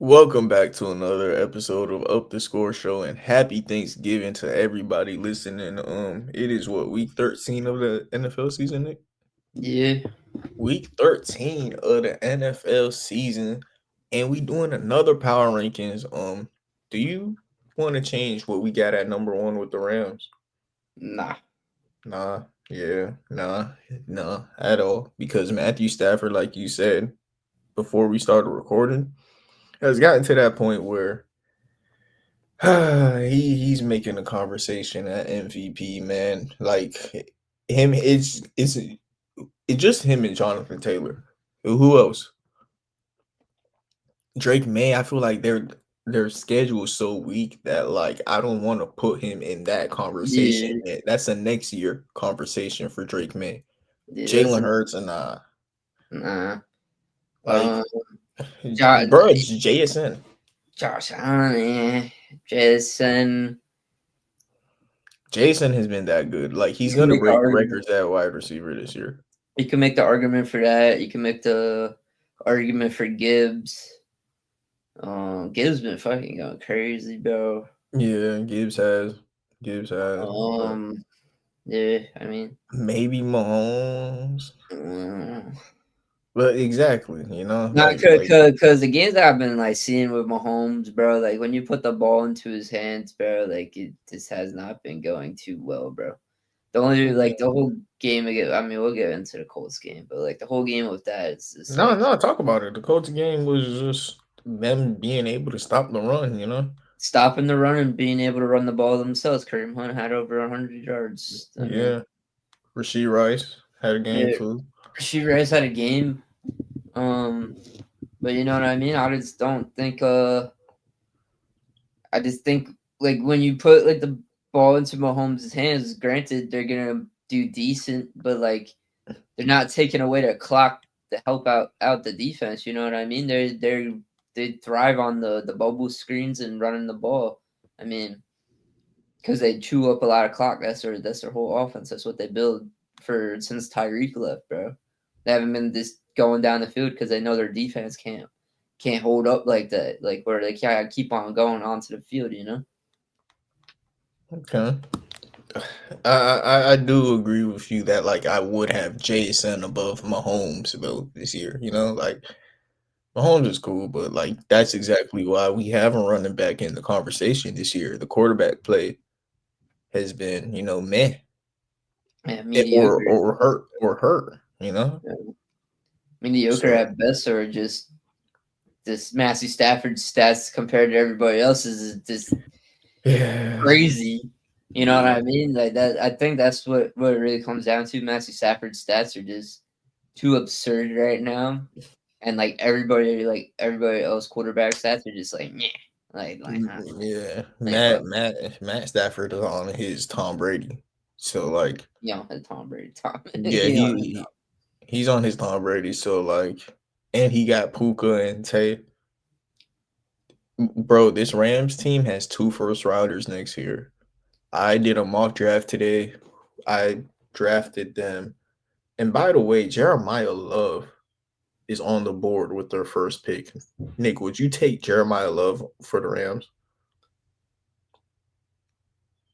Welcome back to another episode of Up the Score Show and happy Thanksgiving to everybody listening. It is what week 13 of the NFL season, Nick? Yeah, Week 13 of the NFL season, and we doing another power rankings. Do you want to change what we got at number one with the Rams? nah. Nah, yeah, nah, at all. Because Matthew Stafford, like you said before we started recording, has gotten to that point where he's making a conversation at MVP, man. Like him, it's just him and Jonathan Taylor. Who else? Drake May. I feel like their schedule is so weak that like I don't want to put him in that conversation. Yeah, That's a next year conversation for Drake May. yeah, Jalen Hurts and nah. like, Um, Josh, bro, it's JSN. Josh Allen, Jason. Jason has been that good. Like You he's can gonna make the break argument. records at wide receiver this year. You can make the argument for that. You can make the argument for Gibbs. Gibbs been fucking going crazy, bro. Yeah, Gibbs has, but Um, yeah, I mean, maybe Mahomes. mm, But exactly, not like cause the games that I've been like seeing with Mahomes, bro. Like when you put the ball into his hands, bro. Like it just has not been going too well, bro. The only like the whole game again. I mean, we'll get into the Colts game, but like the whole game with that is just no, like no, talk about it. The Colts game was just them being able to stop the run. stopping the run and being able to run the ball themselves. Kareem Hunt had over 100 yards. I mean, Yeah, Rasheed Rice had a game yeah, too. Rasheed Rice had a game. Um, but you know what I mean. I just don't think. I just think like when you put like the ball into Mahomes' hands, granted they're gonna do decent, but like they're not taking away the clock to help out the defense. You know what I mean? They thrive on the bubble screens and running the ball. I mean, because they chew up a lot of clock. That's their whole offense. That's what they build for since Tyreek left, bro. They haven't been just going down the field because they know their defense can't hold up like that. Like where they can't keep on going onto the field. You know. Okay, I do agree with you that like I would have Jason above Mahomes though this year. Like Mahomes is cool, but like that's exactly why we haven't running back in the conversation this year. The quarterback play has been, meh, Yeah, or mediocre. hurt. Yeah. Mediocre So at best, or just this Matthew Stafford stats compared to everybody else's is just yeah, crazy. You know what yeah, I mean? Like that. I think that's what it really comes down to. Matthew Stafford's stats are just too absurd right now, and like everybody else quarterback stats are just like yeah, yeah. like Matt fuck, Matt Stafford is on his Tom Brady, so like, you know, Tom Brady, Tom, yeah, you know, he's on his Tom Brady, so like, and he got Puka and Tay. Bro, this Rams team has two first rounders next year. I did a mock draft today. I drafted them. And by the way, Jeremiah Love is on the board with their first pick. Nick, would you take Jeremiah Love for the Rams?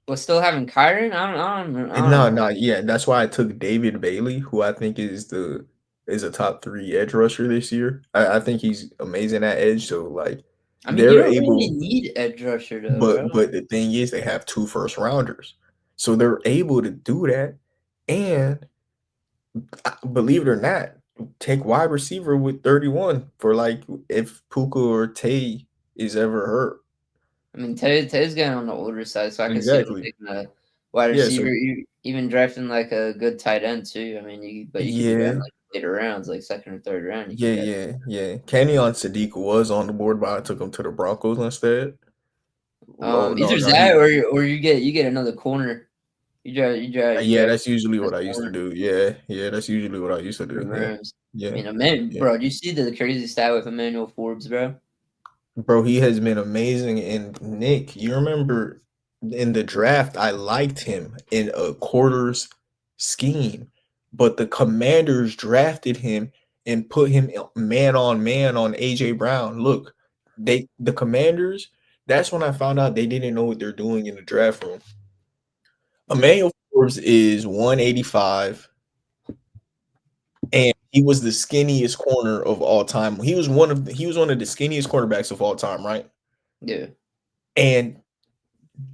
but still having Kyron. I don't No, know. no, yeah, that's why I took David Bailey, who I think is a top three edge rusher this year. I think he's amazing at edge. So like I mean, you they're don't really able, need edge rusher though, bro. but the thing is they have two first rounders. So they're able to do that. And believe it or not, take wide receiver with 31 for like if Puka or Tay is ever hurt. I mean, Teddy's getting on the older side, so I can see him Exactly. taking a wide Yeah, receiver, so even drafting like a good tight end too. I mean, but you could do that in yeah, like later rounds, like second or third round. You yeah, could get. yeah. Kenyon Sadiq was on the board, but I took him to the Broncos instead. Oh no, Either no, that or you get another corner. You yeah, draft that's usually as what I used to corner do. Yeah, yeah, that's usually what I used to for the do. Yeah, Rams. I yeah, mean, man, yeah. bro, do you see the crazy stat with Emmanuel Forbes, bro? Bro, he has been amazing. And Nick, you remember in the draft, I liked him in a quarters scheme, but the Commanders drafted him and put him man on AJ Brown. Look, the Commanders. That's when I found out they didn't know what they're doing in the draft room. Emmanuel Forbes is 185, and he was the skinniest corner of all time. He was one of the skinniest cornerbacks of all time, right? Yeah. And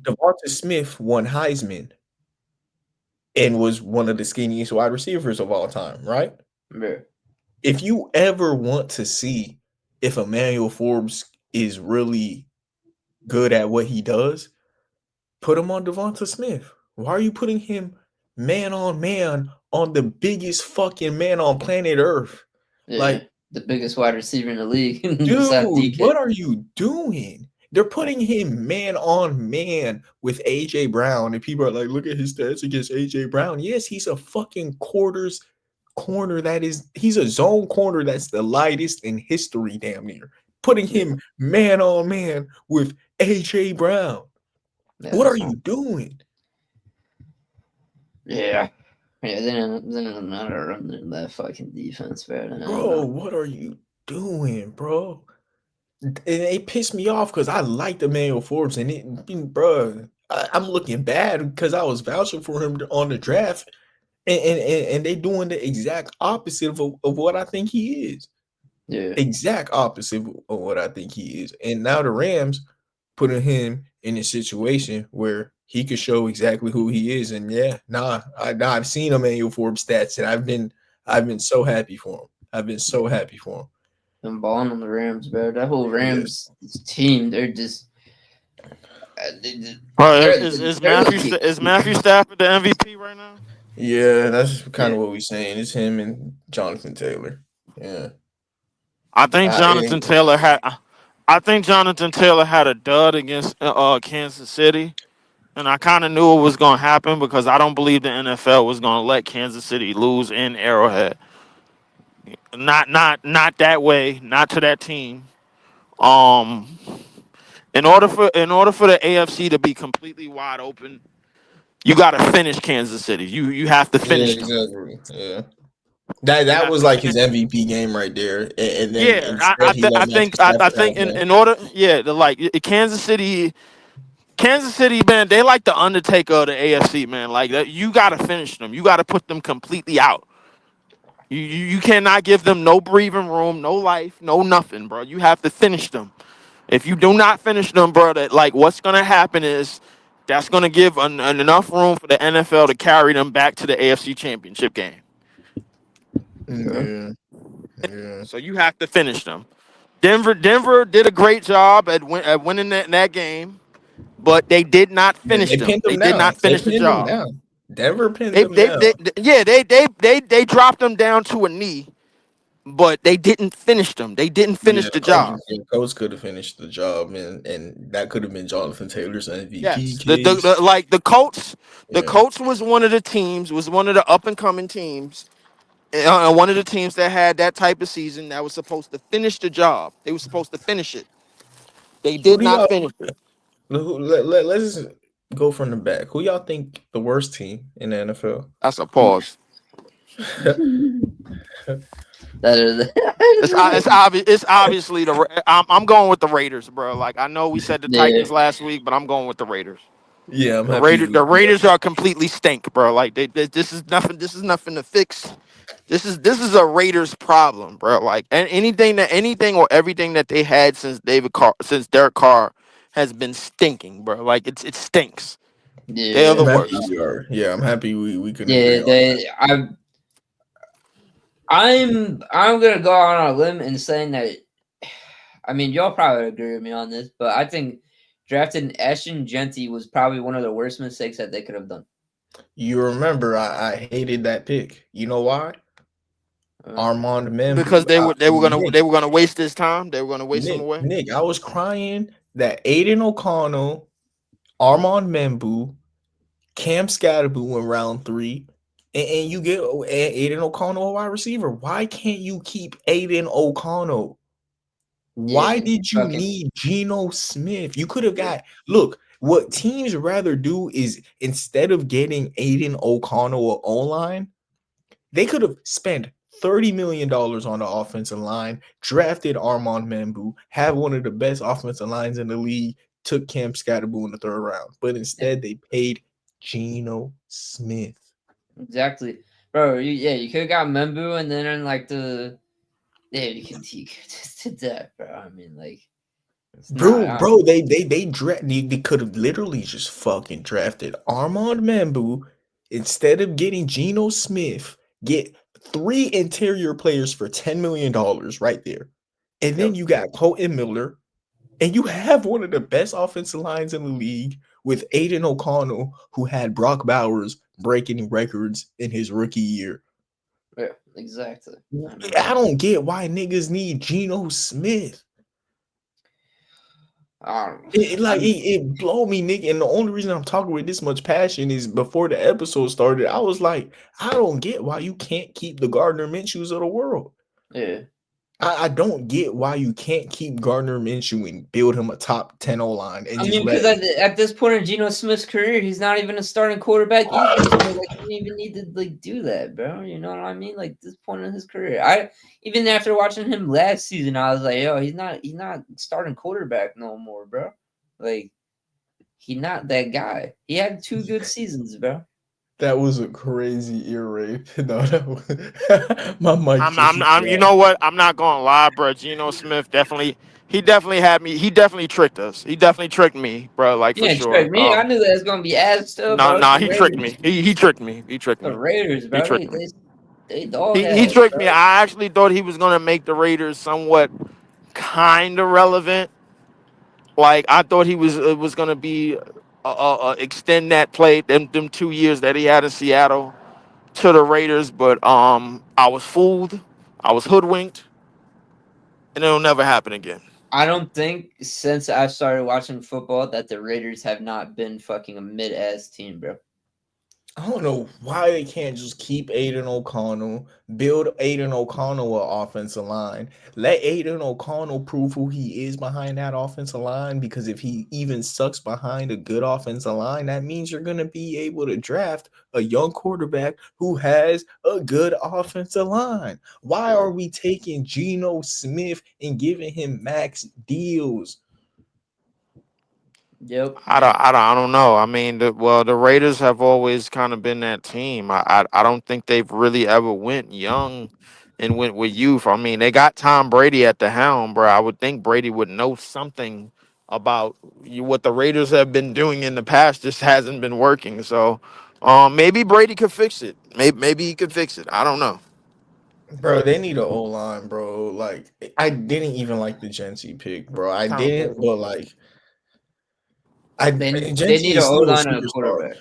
Devonta Smith won Heisman and was one of the skinniest wide receivers of all time, right? Yeah. If you ever want to see if Emmanuel Forbes is really good at what he does, put him on Devonta Smith. Why are you putting him man on man on the biggest fucking man on planet Earth? Yeah. Like, the biggest wide receiver in the league. dude, what are you doing? They're putting him man on man with AJ Brown, and people are like, look at his stats against AJ Brown. Yes, he's a fucking corner he's a zone corner that's the lightest in history, damn near. Putting him man on man with AJ Brown. Yeah, what are you doing? Yeah. Yeah, then not run that fucking defense, bro. What are you doing, bro? And it pissed me off because I liked Emmanuel Forbes, and bro, I'm looking bad because I was vouching for him on the draft, and they doing the exact opposite of what I think he is. Yeah, exact opposite of what I think he is. And now the Rams putting him in a situation where he could show exactly who he is. And yeah, I've seen Emmanuel Forbes stats, and I've been so happy for him. I've been so happy for him. I'm balling on the Rams, bro. That whole Rams team, they're just. Is Matthew Stafford the MVP right now? Yeah, that's kind of what we're saying. It's him and Jonathan Taylor. Yeah, I think Jonathan Taylor had. I think Jonathan Taylor had a dud against Kansas City, and I kind of knew it was going to happen because I don't believe the NFL was going to let Kansas City lose in Arrowhead. Not that way. Not to that team. In order for the AFC to be completely wide open, you got to finish Kansas City. You have to finish them. Exactly. Yeah. That was like his MVP game right there. And then I think in order, Kansas City, man, they like the Undertaker of the AFC, man. Like that, you got to finish them. You got to put them completely out. You cannot give them no breathing room, no life, no nothing, bro. You have to finish them. If you do not finish them, bro, what's gonna happen is that's gonna give enough room for the NFL to carry them back to the AFC Championship game. Yeah. So you have to finish them. Denver did a great job at winning that game, but they did not finish them. They did not finish the job. Denver pinned them down. They dropped them down to a knee, but they didn't finish them. They didn't finish the job. Coach could have finished the job, and that could have been Jonathan Taylor's MVP. Yes. The Colts was one of the teams, was one of the up and coming teams, one of the teams that had that type of season that was supposed to finish the job. They were supposed to finish it. They did not finish it. Let's go from the back. Who y'all think the worst team in the NFL? That's a pause. It's obviously I'm going with the Raiders, bro. Like I know we said the Titans last week, but I'm going with the Raiders. Yeah, the Raiders are completely stink, bro. Like this is nothing. This is nothing to fix. This is a Raiders problem, bro. Like anything or everything that they had since Derek Carr has been stinking, bro. Like it stinks. Yeah, they're the worst. Yeah, I'm happy we could. Yeah, I'm gonna go on a limb and saying that. I mean, y'all probably agree with me on this, but I think drafting Ashton Jeanty was probably one of the worst mistakes that they could have done. You remember, I hated that pick. You know why? Armand Membu. Because they were gonna waste his time. They were gonna waste him away. Nick, I was crying that Aiden O'Connell, Armand Membu, Cam Scatterboo in round 3, and you get Aiden O'Connell a wide receiver. Why can't you keep Aiden O'Connell? Why did you need Geno Smith? You could have got what teams rather do is instead of getting Aiden O'Connell or O-line, they could have spent $30 million on the offensive line, drafted Armand Mambu, have one of the best offensive lines in the league, took Cam Scatterboo in the 3rd round. But instead, they paid Geno Smith. Exactly. Bro, you could have got Membu and then in like you could just did that, bro. I mean, like, Bro, they could have literally just fucking drafted Armand Mambu instead of getting Geno Smith. Get 3 interior players for $10 million right there, and then you got Colton Miller, and you have one of the best offensive lines in the league with Aiden O'Connell, who had Brock Bowers breaking records in his rookie year. Yeah, exactly. I don't get why niggas need Geno Smith. It blow me, nigga. And the only reason I'm talking with this much passion is before the episode started, I was like, I don't get why you can't keep the Gardner Minshews of the world. Yeah. I don't get why you can't keep Gardner Minshew and build him a top 10 O-line. I mean, because at this point in Geno Smith's career, he's not even a starting quarterback either. So like, you don't even need to like do that, bro. You know what I mean? Like this point in his career, even after watching him last season, I was like, yo, he's not starting quarterback no more, bro. Like, he's not that guy. He had 2 good seasons, bro. That was a crazy ear rape. No, that was my mic. I'm you know what? I'm not gonna lie, bro. Geno Smith definitely had me. He definitely tricked us. He definitely tricked me, bro. Like for sure. Tricked me. I knew that was gonna be ass stuff. No, he tricked me. He tricked me. He tricked me. The Raiders, bro. He tricked me. I actually thought he was gonna make the Raiders somewhat kind of relevant. Like I thought it was gonna be extend that play them 2 years that he had in Seattle to the Raiders, but I was fooled, I was hoodwinked, and it'll never happen again. I don't think since I started watching football that the Raiders have not been fucking a mid-ass team, bro. I don't know why they can't just keep Aiden O'Connell, build Aiden O'Connell an offensive line. Let Aiden O'Connell prove who he is behind that offensive line, because if he even sucks behind a good offensive line, that means you're going to be able to draft a young quarterback who has a good offensive line. Why are we taking Geno Smith and giving him max deals? Yep. I don't know. I mean, the Raiders have always kind of been that team. I don't think they've really ever went young and went with youth. I mean, they got Tom Brady at the helm, bro. I would think Brady would know something about what the Raiders have been doing in the past. Just hasn't been working. So, maybe Brady could fix it. Maybe he could fix it. I don't know. Bro, they need an O-line, bro. Like, I didn't even like the Genty pick, bro. I didn't, but like, they need an O-line and a quarterback.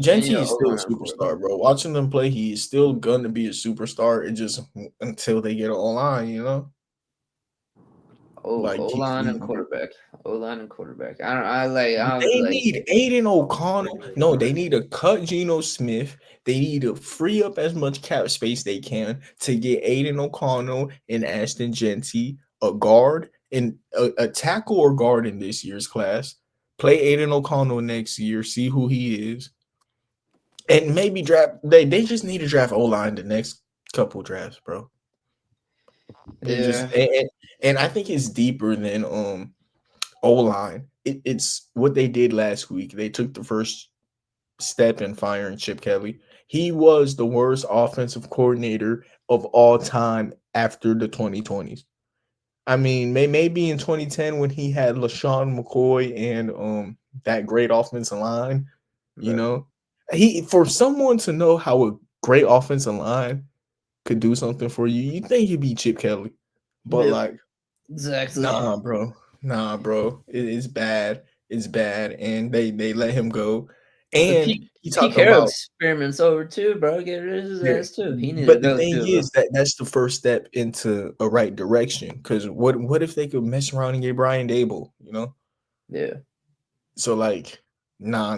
Genty is still a superstar, bro. Watching them play, he is still gonna be a superstar. It just until they get an O-line, you know. Like O-line and quarterback. O-line and quarterback. They need Aiden O'Connell. No, they need to cut Geno Smith. They need to free up as much cap space they can to get Aiden O'Connell and Ashton Genty a guard and a tackle or guard in this year's class. Play Aiden O'Connell next year. See who he is, and maybe draft. They just need to draft O-line the next couple drafts, bro. And I think it's deeper than O-line. It's what they did last week. They took the first step in firing Chip Kelly. He was the worst offensive coordinator of all time after the 2020s. I mean, maybe in 2010 when he had LaShawn McCoy and that great offensive line, you know, for someone to know how a great offensive line could do something for you, you think he'd be Chip Kelly, but like, exactly, nah, bro, it's bad. It's bad, and they let him go. And he talked about experiments over too, bro. Get rid of his ass too. He needed but to go the thing too, is that's the first step into a right direction. Because what if they could mess around and get Brian Dable? You know? Yeah. So like, nah.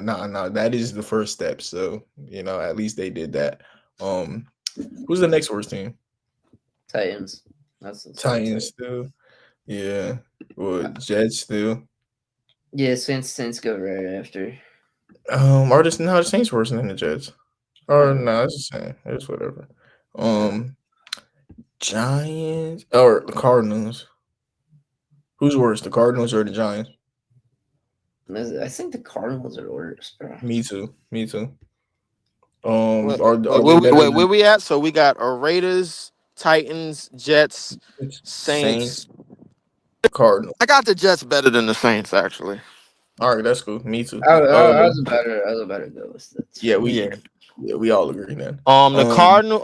That is the first step. So you know, at least they did that. Who's the next worst team? Titans. That's the Titans still. Yeah. Well, Jets still. Yeah, Saints go right after. Are the Saints worse than the Jets? Or no, it's the same. It's whatever. Giants or the Cardinals? Who's worse, the Cardinals or the Giants? I think the Cardinals are worse, bro. Me too. Wait, Are they wait, better wait, than where we at? So we got Raiders, Titans, Jets, Saints, Saints. Cardinals? I got the Jets better than the Saints, actually. All right, that's cool. Me too. I was a better go with that. Yeah, Yeah. we all agree then. The Cardinal.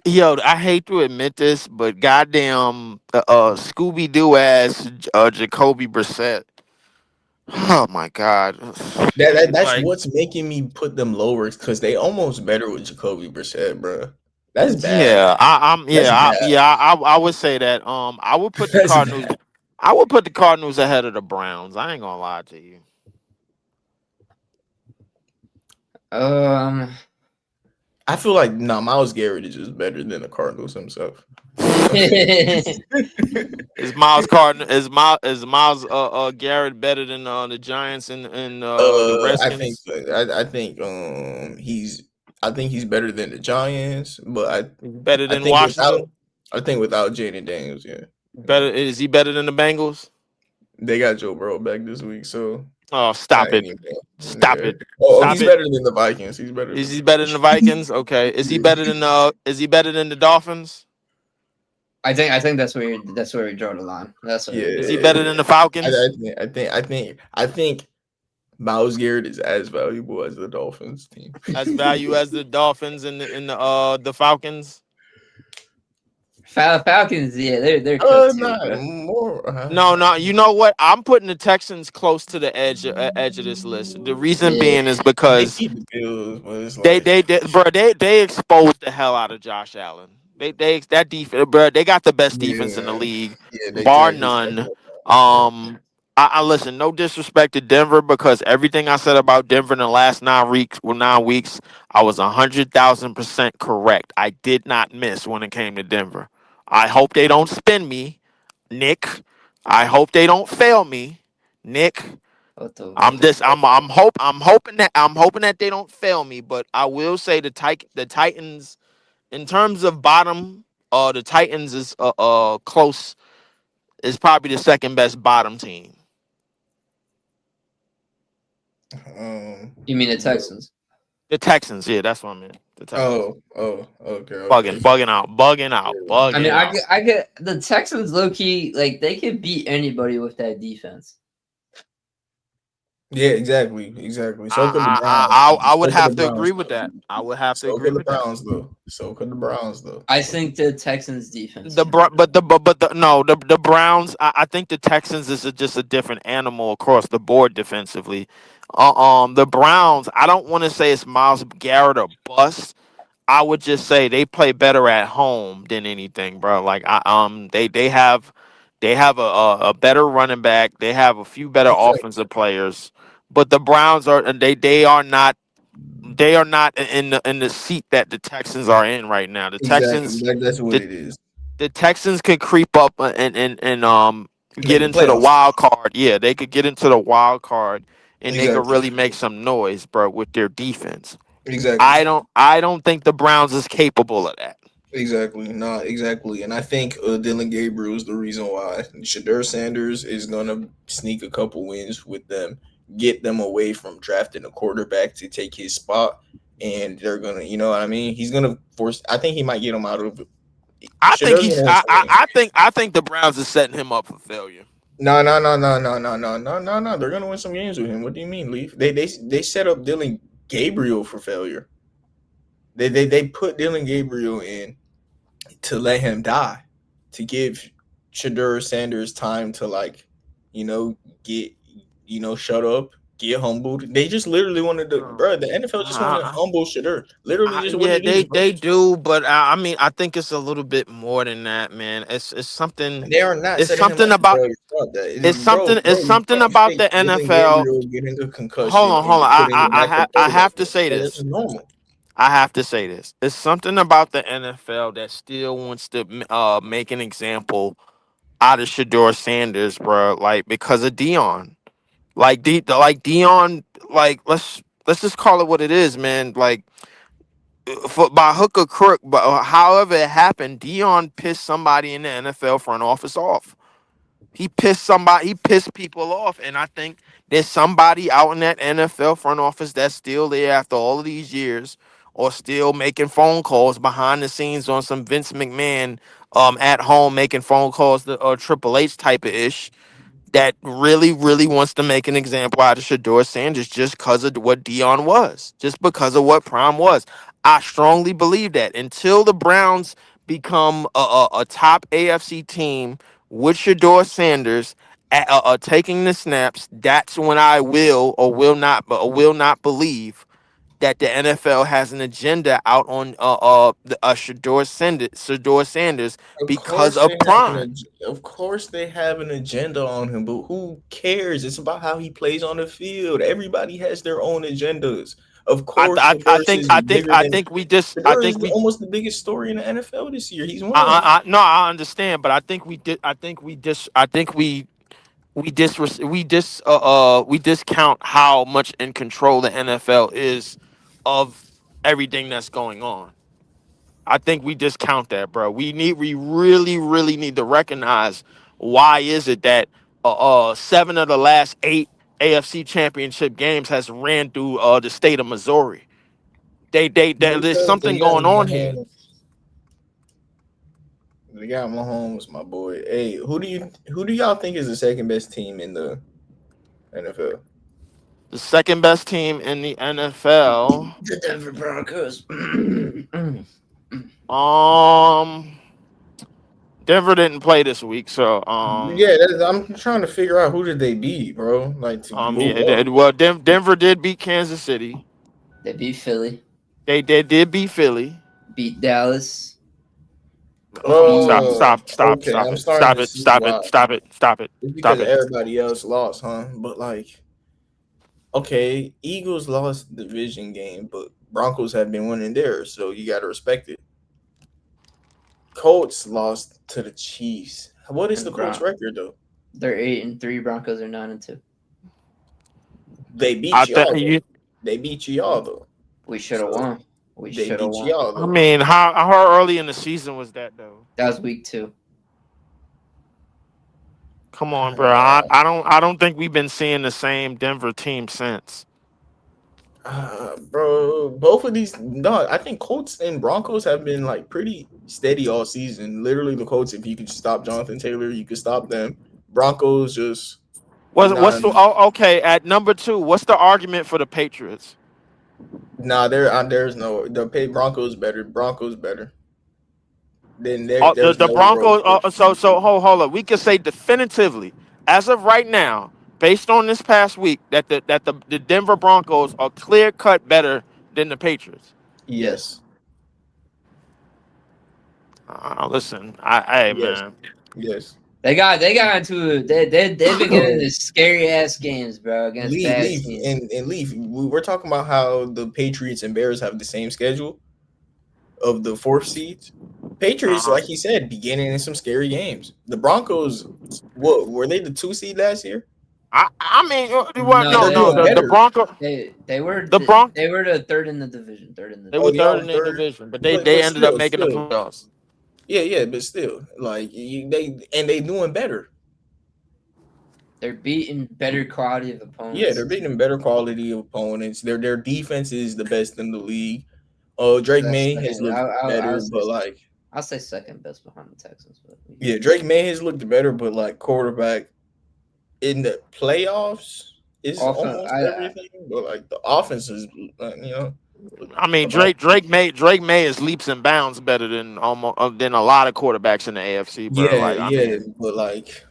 Yo, I hate to admit this, but goddamn, Scooby Doo ass, Jacoby Brissett. Oh my god. That's Like, what's making me put them lower because they almost better with Jacoby Brissett, bro. That's bad. yeah, That's bad. I would say that. I would put the That's Cardinals. bad. I would put the Cardinals ahead of the Browns. I ain't gonna lie to you. I feel like Myles Garrett is just better than the Cardinals himself. Is Miles Garrett better than the Giants and the Redskins? I think he's better than the Giants, but Better I than think Washington. without Jaden Daniels, yeah. Is he better than the Bengals? They got Joe Burrow back this week, so Oh, stop not it! anymore. Stop Yeah. it! Oh, Stop he's it! better than the Vikings. He's better. Is he better than the Vikings? Okay. Is he better than the Dolphins? I think that's where we draw the line. That's what Is he better than the Falcons? I think Myles Garrett is as valuable as the Dolphins team. As value as the Dolphins and the Falcons? Falcons, yeah, they're cooked too, Not bro. more. No. You know what? I'm putting the Texans close to the edge of this list. The reason being is They because keep the Bills, but it's they exposed the hell out of Josh Allen. That defense, bro. They got the best defense in the league, bar none. I listen. No disrespect to Denver, because everything I said about Denver in the last 9 weeks, I was 100,000% correct. I did not miss when it came to Denver. I hope they don't spin me, Nick. I hope they don't fail me, Nick. I'm hoping that they don't fail me, but I will say the Titans, in terms of bottom, the Titans is close, is probably the second best bottom team. You mean the Texans? The Texans, yeah, that's what I meant. The Texans. Okay. Bugging out. I mean, I get the Texans low key, like they could beat anybody with that defense. Yeah, exactly. So could the Browns. I would have to agree with that. I would have to agree with that. So could the Browns though. I think the Texans defense. The Browns. I think the Texans is just a different animal across the board defensively. The Browns. I don't want to say it's Myles Garrett or bust. I would just say they play better at home than anything, bro. Like they have a better running back. They have a few better offensive players. But the Browns are not in the seat that the Texans are in right now. The Texans, that's what it is. The Texans could creep up and get into the wild card. Yeah, they could get into the wild card and they could really make some noise, bro, with their defense. Exactly. I don't think the Browns is capable of that. Exactly. And I think Dylan Gabriel is the reason why Shedeur Sanders is gonna sneak a couple wins with them, get them away from drafting a quarterback to take his spot, and they're gonna, you know what I mean? He's gonna force. I think he might get him out of. I think the Browns are setting him up for failure. No. They're gonna win some games with him. What do you mean, Leaf? They set up Dylan Gabriel for failure. They put Dylan Gabriel in to let him die, to give Shedeur Sanders time to get shut up, get humbled. They just literally wanted to, bro. The NFL just wanted to humble Shedeur. Literally, just they do, but I mean, I think it's a little bit more than that, man. It's something. They are not. It's something about. It's something about the NFL. Hold on. I have to say this. I have to say this. It's something about the NFL that still wants to make an example out of Shedeur Sanders, bro. Like, because of Deion. Deion. Like, let's just call it what it is, man. Like, by hook or crook, but however it happened, Dion pissed somebody in the NFL front office off. He pissed people off, and I think there's somebody out in that NFL front office that's still there after all of these years, or still making phone calls behind the scenes on some Vince McMahon at home making phone calls to Triple H type of ish, that really, really wants to make an example out of Shedeur Sanders just because of what Dion was, just because of what Prime was. I strongly believe that until the Browns become a top AFC team with Shedeur Sanders taking the snaps, that's when I will or will not believe that the NFL has an agenda out on Shedeur Sanders Of because course of they have Prime. of course they have an agenda on him, but who cares? It's about how he plays on the field. Everybody has their own agendas. Of course, Shador is bigger I than think we just I Shador is think we almost the biggest story in the NFL this year. He's one of them. no, I understand, but I think we discount how much in control the NFL is of everything that's going on. I think we discount that, bro. We really, really need to recognize why is it that 7 of the last 8 AFC championship games has ran through the state of Missouri. There's Because something going on here. They got Mahomes, my boy. Hey, who do y'all think is the second best team in the NFL? The second best team in the NFL. The Denver Broncos. Denver didn't play this week, so Yeah, I'm trying to figure out who did they beat, bro. Like to move up. well, Denver did beat Kansas City. They beat Philly. They did beat Philly. Beat Dallas. Oh, okay. I'm starting Stop to it. see Stop why. it. Stop it. Stop it. It's Stop because it. everybody else lost, huh? But like, okay, Eagles lost the division game, but Broncos have been winning theirs, so you got to respect it. Colts lost to the Chiefs. What is the Colts record though? They're 8-3. Broncos are 9-2. They beat y'all. They beat y'all though. We should have won. We They should have beat won. y'all though. I mean, how early in the season was that though? That was week 2. Come on, bro. I don't think we've been seeing the same Denver team since. Bro, both of these. No, I think Colts and Broncos have been like pretty steady all season. Literally, the Colts, if you could stop Jonathan Taylor, you could stop them. Broncos just. Okay? At number 2, what's the argument for the Patriots? Nah, there's no the Broncos better. Broncos better. Then The Broncos. So hold up. We can say definitively, as of right now, based on this past week, that the Denver Broncos are clear cut better than the Patriots. Yes. Listen, Yes. man. Yes. They got into they've been getting the scary ass games, bro. Against bad teams. And Leaf. We're talking about how the Patriots and Bears have the same schedule of the 4th seeds. Patriots, like he said, beginning in some scary games. The Broncos, what were they the 2 seed last year? I mean, the Broncos. They were the Broncos. They were the 3rd in the division. They were third in the division, but they ended up making the playoffs. Yeah, but still, like they doing better. They're beating better quality of opponents. Yeah, they're beating better quality of opponents. Their defense is the best in the league. Drake May has looked better, but like I'll say second best behind the Texans. But yeah, Drake May has looked better, but like quarterback in the playoffs is almost everything. But like the offense is, I mean, Drake May is leaps and bounds better than a lot of quarterbacks in the AFC. Bro. But like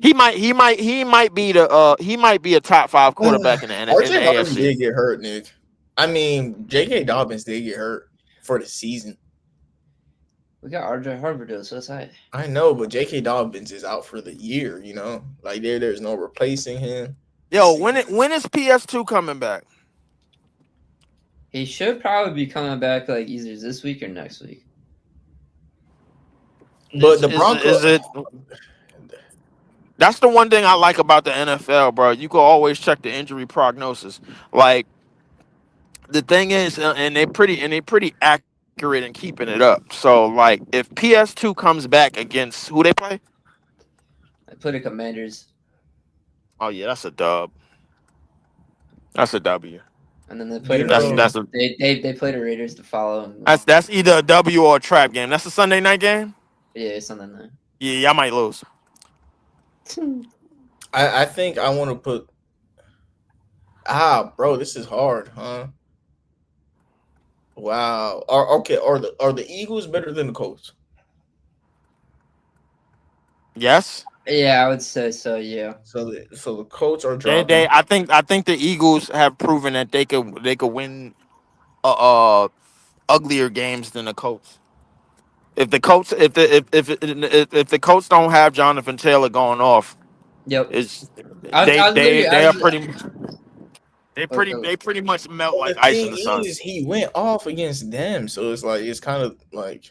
he might be a top 5 quarterback in the AFC. Did get hurt, Nick. I mean, J.K. Dobbins did get hurt for the season. We got RJ Harvard though, so it's high. I know, but J.K. Dobbins is out for the year. Like there's no replacing him. Yo, when is PS2 coming back? He should probably be coming back like either this week or next week. But the Broncos, that's the one thing I like about the NFL, bro. You can always check the injury prognosis. Like the thing is, and they're pretty accurate in keeping it up. So like, if PS2 comes back against who they play, I play the Commanders, oh yeah, that's a dub. That's a W. and then they play You the That's know, Raiders. that's a They play the Raiders to follow. And, that's either a W or a trap game. That's a Sunday night game. yeah, it's something like Yeah, y'all might lose. that. I think I want to put. Bro, this is hard, huh? Wow. Okay. Are the Eagles better than the Colts? Yes. Yeah, I would say so. Yeah. So the Colts are They dropping. I think the Eagles have proven that they could win uglier games than the Colts. If the Colts if the Colts don't have Jonathan Taylor going off, Yep. it's I was literally. they I are was, okay. they pretty much melt Well, like the ice thing in the sun. is, he went off against them, so it's like it's kind of like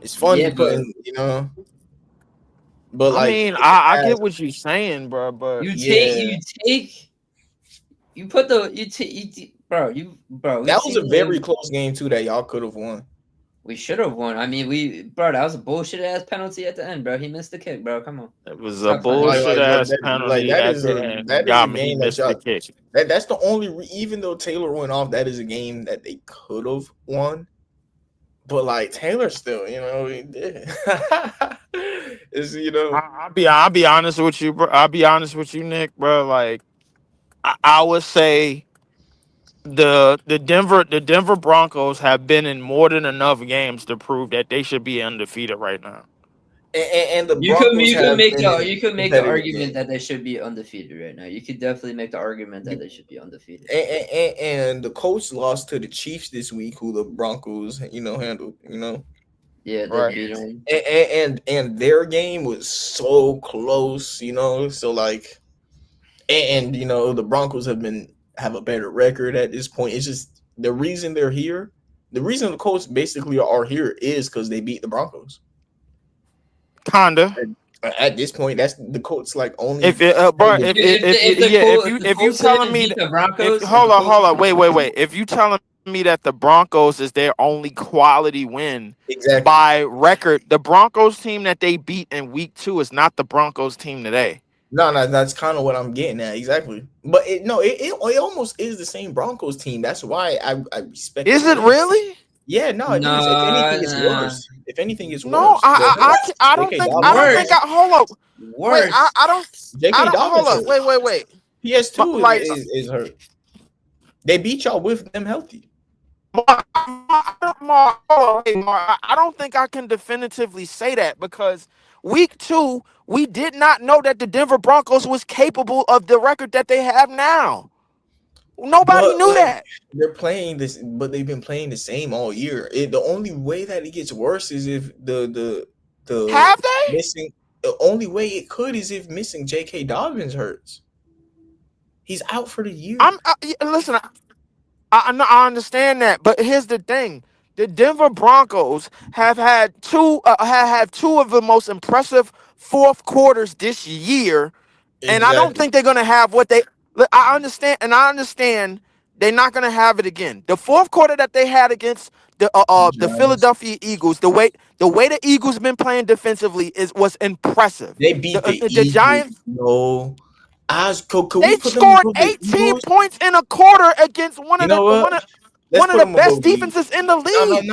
it's funny Yeah, but putting, but I like mean, in the I get past, what you're saying, bro, but you put the bro we've that was a seen very him. close game too that y'all could have won. We should have won. I mean, that was a bullshit ass penalty at the end, bro. He missed the kick, bro. Come on. it was a Stop playing. bullshit But ass penalty that at is the a end. that is a Got me. He game that missed the y'all kick. that's the only even though Taylor went off, that is a game that they could have won. But like Taylor still, he did. It's I'll be honest with you, bro. I'll be honest with you, Nick, bro. Like I would say the Denver Broncos have been in more than enough games to prove that they should be undefeated right now. and the You could Broncos have make been the in you could make the competitive argument games. that they should be undefeated right now. You could definitely make the argument that they should be undefeated. And the Colts lost to the Chiefs this week, who the Broncos, handled, Yeah, they Right. beat them. and their game was so close, so like, and the Broncos have a better record at this point. It's just the reason they're here. The reason the Colts basically are here is because they beat the Broncos. Kinda. At this point, that's the Colts like only. If it, bro, if you telling me the Broncos, hold on, wait. If you telling me that the Broncos is their only quality win Exactly. by record, the Broncos team that they beat in week 2 is not the Broncos team today. No, that's kind of what I'm getting at. Exactly. But it almost is the same Broncos team. That's why I respect. Is it really? Yeah, no, it is. If anything, it's worse. If anything, it's No, worse. I don't think. Hold up. worse. Wait, I don't. J.K. Hold Dobbins up. hurt. Wait. PS2 Like- is hurt. They beat y'all with them healthy. Mark, I don't think I can definitively say that because week 2, we did not know that the Denver Broncos was capable of the record that they have now. Nobody knew that. They're playing this, but they've been playing the same all year. The only way that it gets worse is if the Have they? missing. The only way it could is if missing J.K. Dobbins hurts. He's out for the year. Listen. I understand that, but here's the thing: the Denver Broncos have had two of the most impressive fourth quarters this year, and I don't think they're gonna have what they. I understand they're not gonna have it again. The fourth quarter that they had against the Philadelphia Eagles, the way the Eagles been playing defensively was impressive. They beat the Giants. Giants. No. They scored 18 points in a quarter against one of the best defenses in the league.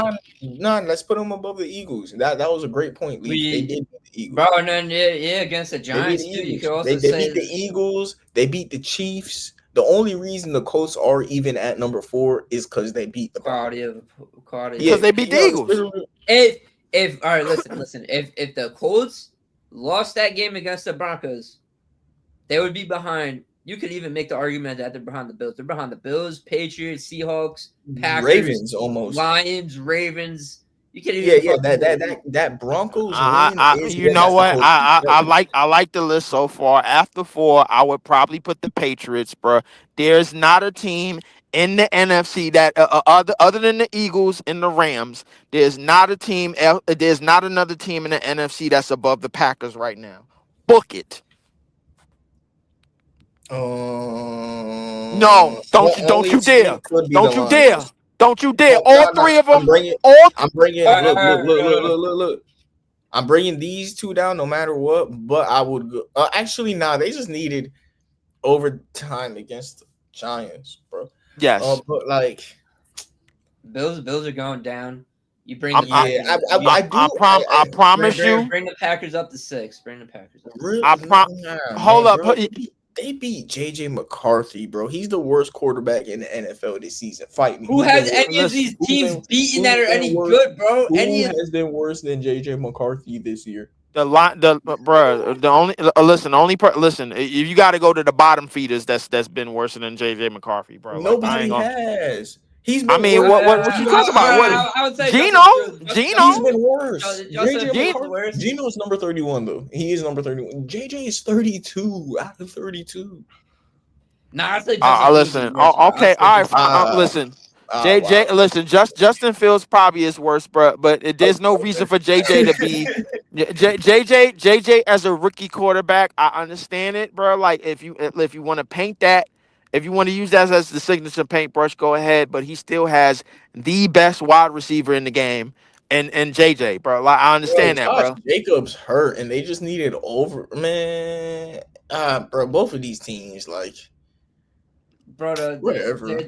No, let's put them above the Eagles. That was a great point, Lee. They did beat the Eagles. Bro, and then against the Giants too. You could also they say beat the Eagles. They beat the Chiefs. The only reason the Colts are even at number 4 is because they beat the quality. Because they beat the Eagles. If all right, listen. If the Colts lost that game against the Broncos, they would be behind. You could even make the argument that they're behind the Bills. They're behind the Bills, Patriots, Seahawks, Packers, Ravens, almost Lions, Ravens. You could even that Broncos win. You know what? I like the list so far. After 4, I would probably put the Patriots, bro. There's not a team in the NFC that other than the Eagles and the Rams. There's not a team. There's not another team in the NFC that's above the Packers right now. Book it. No, don't only you dare. team could be Don't the you dare. Lions. Don't you dare. Oh, All nah, three of them. I'm bringing. All I'm bringing. Alright, Look, look, alright, look, look, alright. look, look, look. I'm bringing these two down no matter what. But I would go. Actually, nah. They just needed overtime against the Giants, bro. yes. But like, Bills are going down. You bring I'm, the I, yeah, Packers. I do. I promise you. Bring the Packers up to 6. Bring the Packers up. Really, Hold man, up. bro. They beat JJ McCarthy, bro. He's the worst quarterback in the NFL this season. Fight me. Who He's has been any worse. of these Who's teams been- beaten who's that are been any worse? good, bro? Who Any of has been worse than JJ McCarthy this year? Listen. If you got to go to the bottom feeders, that's been worse than JJ McCarthy, bro. Like I ain't Nobody gonna. has. He's been I mean, worse. what you talking about? What? I would say Gino? He's been worse. Justin JJ Fields is worse. Gino's number 31 though. He is number 31. JJ is 32 out of 32. Nah, I say Justin Fields is Listen. worse, bro. Okay. All right. Fine. Listen. JJ, Wow. listen. Justin Fields probably is worse, bro. But there's no reason for JJ to be. JJ as a rookie quarterback, I understand it, bro. Like if you want to paint that, if you want to use that as the signature paintbrush, go ahead. But he still has the best wide receiver in the game, and JJ, bro. Like I understand that, bro. Jacobs hurt, and they just needed over, man. Bro, both of these teams, like, bro. whatever. I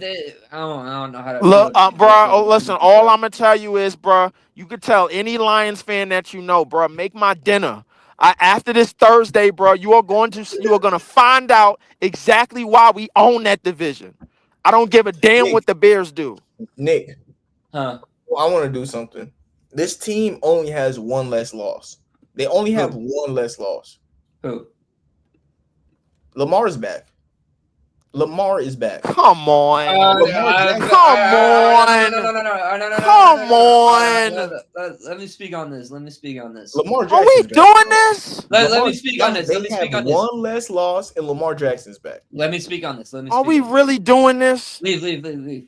don't know how to look, bro. Listen, all I'm gonna tell you is, bro. You could tell any Lions fan that you know, bro. Make my dinner. After this Thursday, bro, you are gonna find out exactly why we own that division. I don't give a damn Nick, what the Bears do. Nick, Huh? well, I want to do something. This team only has one less loss. They only have one less loss. Who? Lamar is back. Lamar is back. Come on. Come on. Let me speak on this. Lamar Are Jackson's we back, doing bro. this? Let me speak on this. They have one less loss, and Lamar Jackson's back. Let me speak on this. Are we really doing this? Leave.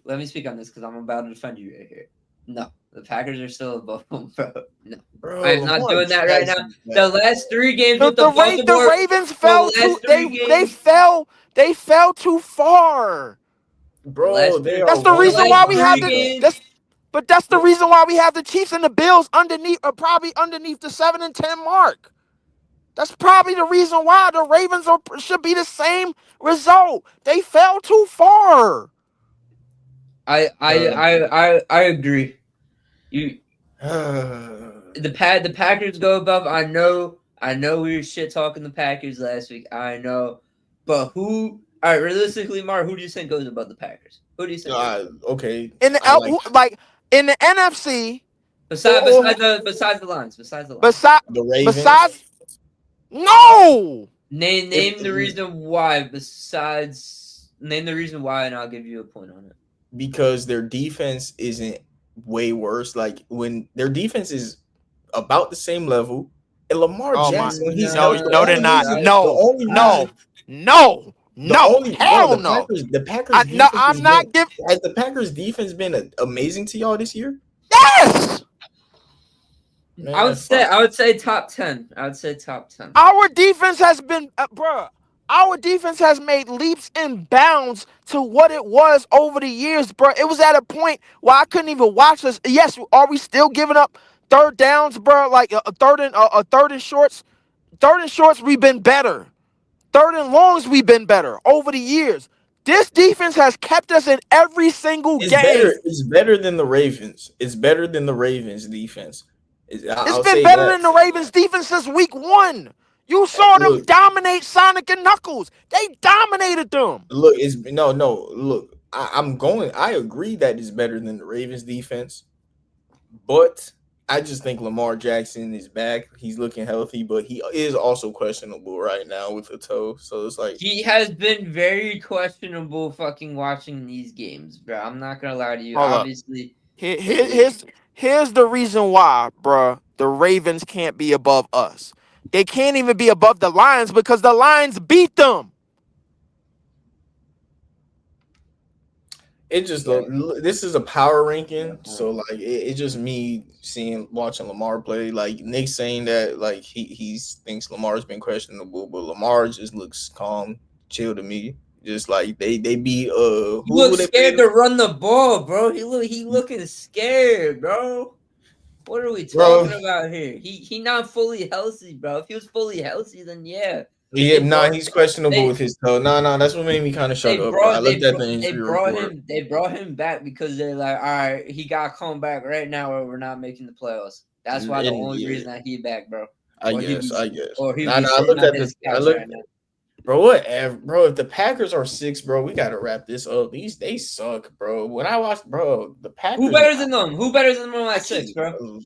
Let me speak on this because I'm about to defend you right here. No, the Packers are still above them, bro. No, Bro, I'm not Lamar doing that right now. Jackson's back. The last 3 games The with the Baltimore, Ravens fell the last too. 3 games. They fell too far. Bro, That's the reason why we have But that's the reason why we have the Chiefs and the Bills probably underneath the 7-10 mark. That's probably the reason why the Ravens should be the same result. They fell too far. I agree. The Packers go above. I know we were shit talking the Packers last week. I know, but who? All right, realistically, Mark, who do you think goes above the Packers? Who do you think? Okay. In the in the NFC. Besides the Lions. The Ravens. No. Name the reason why. Name the reason why, and I'll give you a point on it. Because their defense isn't way worse. Like when their defense is about the same level, and Lamar Jackson, no, they're not. No. Hell no. The Packers. I'm not giving. Has the Packers defense been amazing to y'all this year? Yes. Man, I would say top 10. Our defense has been, Our defense has made leaps and bounds to what it was over the years, bro. It was at a point where I couldn't even watch this. Yes, are we still giving up third downs, bro? Like a third and shorts. Third and shorts, we've been better. Third and longs, we've been better over the years. This defense has kept us in every single game. It's better than the Ravens. It's better than the Ravens defense. It's been better than the Ravens defense since week 1. You saw them dominate Sonic and Knuckles. They dominated them. Look, Look, I agree that it's better than the Ravens defense, but I just think Lamar Jackson is back. He's looking healthy, but he is also questionable right now with the toe. So it's like he has been very questionable fucking watching these games, bro. I'm not gonna lie to you. Obviously, here's the reason why, bro. The Ravens can't be above us. They can't even be above the Lions because the Lions beat them. it just this is a power ranking, so like it's just me watching Lamar play. Like Nick saying that like he thinks Lamar's been questionable, but Lamar just looks calm. chill to me. Just like they be He who looks they scared play? to run the ball, bro. He looking scared, bro. What are we Bro. talking about here? He not fully healthy, bro. If he was fully healthy, then yeah. Yeah, They nah, brought- he's questionable they- with his toe. Nah, that's what made me kind of shut up, bro. I looked at the injury report. They brought him back because they're like, all right, he got to come back right now, or we're not making the playoffs. That's why the only reason that he back, bro. I guess. Or he Nah, be I sitting looked on at his the. I couch looked, right now. bro. Whatever, bro. If the Packers are 6, bro, we gotta wrap this up. They suck, bro. When I watched, bro, the Packers. Who better than them? Who better than them at 6, bro?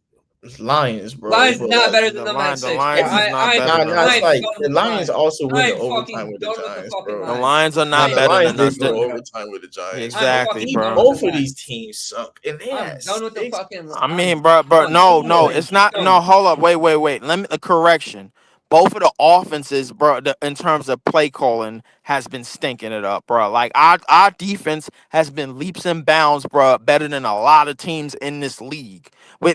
Lions, bro. Lions bro, not like, better than them at 6. The Lions is not better than Nah, it's them. like the Lions also win the overtime with the done with the Giants, fucking bro. The Lions. Lions are not The better Lions than us. did go overtime with the Giants. Exactly, bro. Both of these teams suck, and they I'm had done with the 6. fucking. I mean, bro, no, it's not. No, hold up, wait. Let me correction. Both of the offenses, bro, in terms of play calling, has been stinking it up, bro. Like our defense has been leaps and bounds, bro, better than a lot of teams in this league.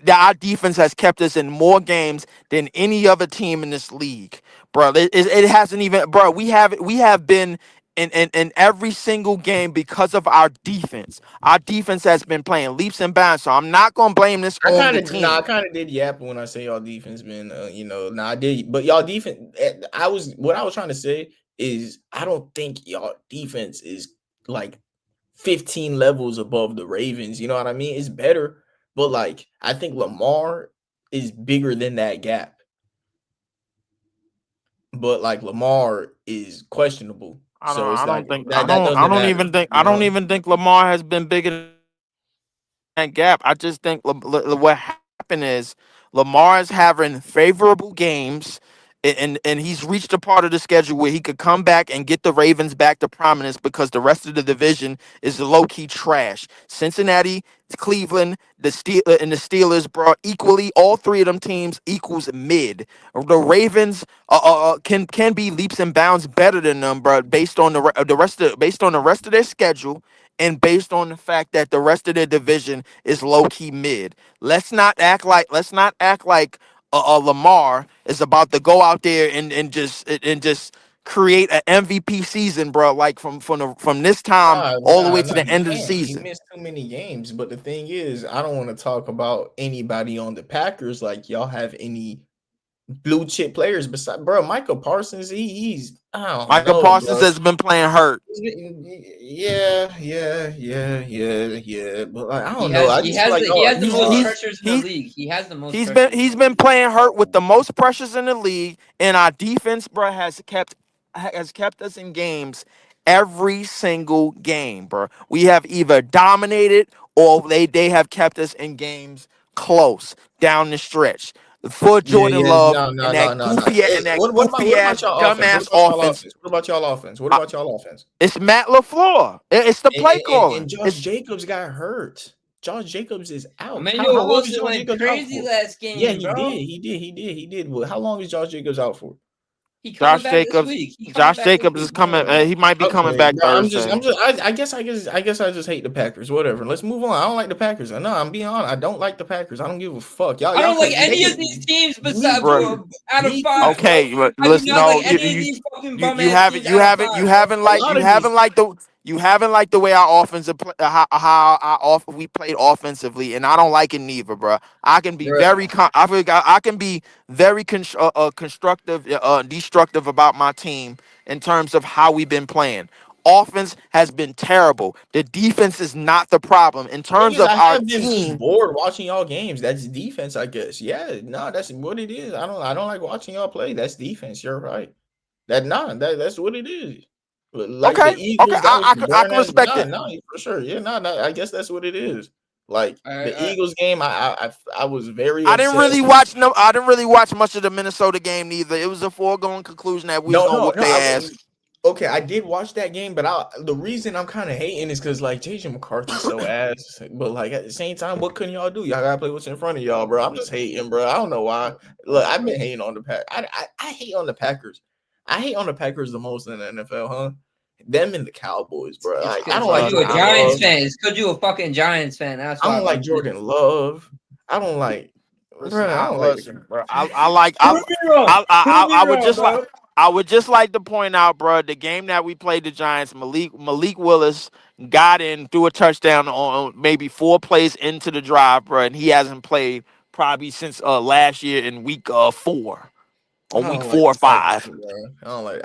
Our defense has kept us in more games than any other team in this league, bro. It hasn't even, bro. We have been in every single game because of our defense. Our defense has been playing leaps and bounds, so I'm not gonna blame this on the team. I kind of did yap when I say y'all defense been, I did, but y'all defense. What I was trying to say is I don't think y'all defense is like 15 levels above the Ravens. You know what I mean? It's better, but like I think Lamar is bigger than that gap. But like Lamar is questionable. I don't even think Lamar has been bigger than that gap. I just think what happened is Lamar is having favorable games, and he's reached a part of the schedule where he could come back and get the Ravens back to prominence because the rest of the division is low-key trash. Cincinnati, Cleveland, the Steelers, bro, equally, all three of them teams equals mid. The Ravens can be leaps and bounds better than them, bro, based on the rest of their schedule and based on the fact that the rest of their division is low-key mid. Let's not act like Lamar is about to go out there and just create an MVP season, bro. Like from this time all the way to the end of the season. He missed too many games, but the thing is, I don't want to talk about anybody on the Packers like y'all have any blue chip players besides, bro. Michael Parsons, Michael Parsons has been playing hurt. Yeah. But like, I don't know. He has the most pressures in the league. He has the most. He's been playing hurt with the most pressures in the league, and our defense, bro, has kept us in games every single game, bro. We have either dominated or they have kept us in games close down the stretch. For Jordan Love and that goofy ass dumbass offense. What about y'all offense? It's Matt LaFleur. It's the play caller. And Josh Jacobs got hurt. Josh Jacobs is out. Man, Wilson went crazy last game. Yeah, he did. Well, how long is Josh Jacobs out for? Josh Jacobs is coming. He might be coming back Thursday. I guess I just hate the Packers. Whatever. Let's move on. I don't like the Packers. No, I'm being honest. I don't like the Packers. I don't give a fuck. I don't like any of these teams besides out of 5. Okay, listen. No, you haven't liked the way our offensive how we played offensively, and I don't like it neither, bro. I can be very constructive, destructive about my team in terms of how we've been playing. Offense has been terrible. The defense is not the problem in terms of our team. Bored watching y'all games. That's defense, I guess. Yeah, no, that's what it is. I don't like watching y'all play. That's defense. You're right. That's what it is. Like okay, I can respect it. No, for sure. Yeah, I guess that's what it is. Like the Eagles game, I was very. I didn't really watch much of the Minnesota game neither. It was a foregone conclusion that we was gonna whip their ass. Okay, I did watch that game, but the reason I'm kind of hating is because like JJ McCarthy's so ass. But like at the same time, what couldn't y'all do? Y'all gotta play what's in front of y'all, bro. I'm just hating, bro. I don't know why. Look, I've been hating on the Packers. I hate on the Packers. I hate on the Packers the most in the NFL, huh? Them and the Cowboys, bro. Like, I don't like. You a Giants fan? It's because you a fucking Giants fan. That's why I don't like Jordan Love. I don't like. Bro, I would just like. I would just like to point out, bro, the game that we played the Giants, Malik Willis got in, threw a touchdown on maybe 4 plays into the drive, bro, and he hasn't played probably since last year in week 4 or week 4 or 5. I don't like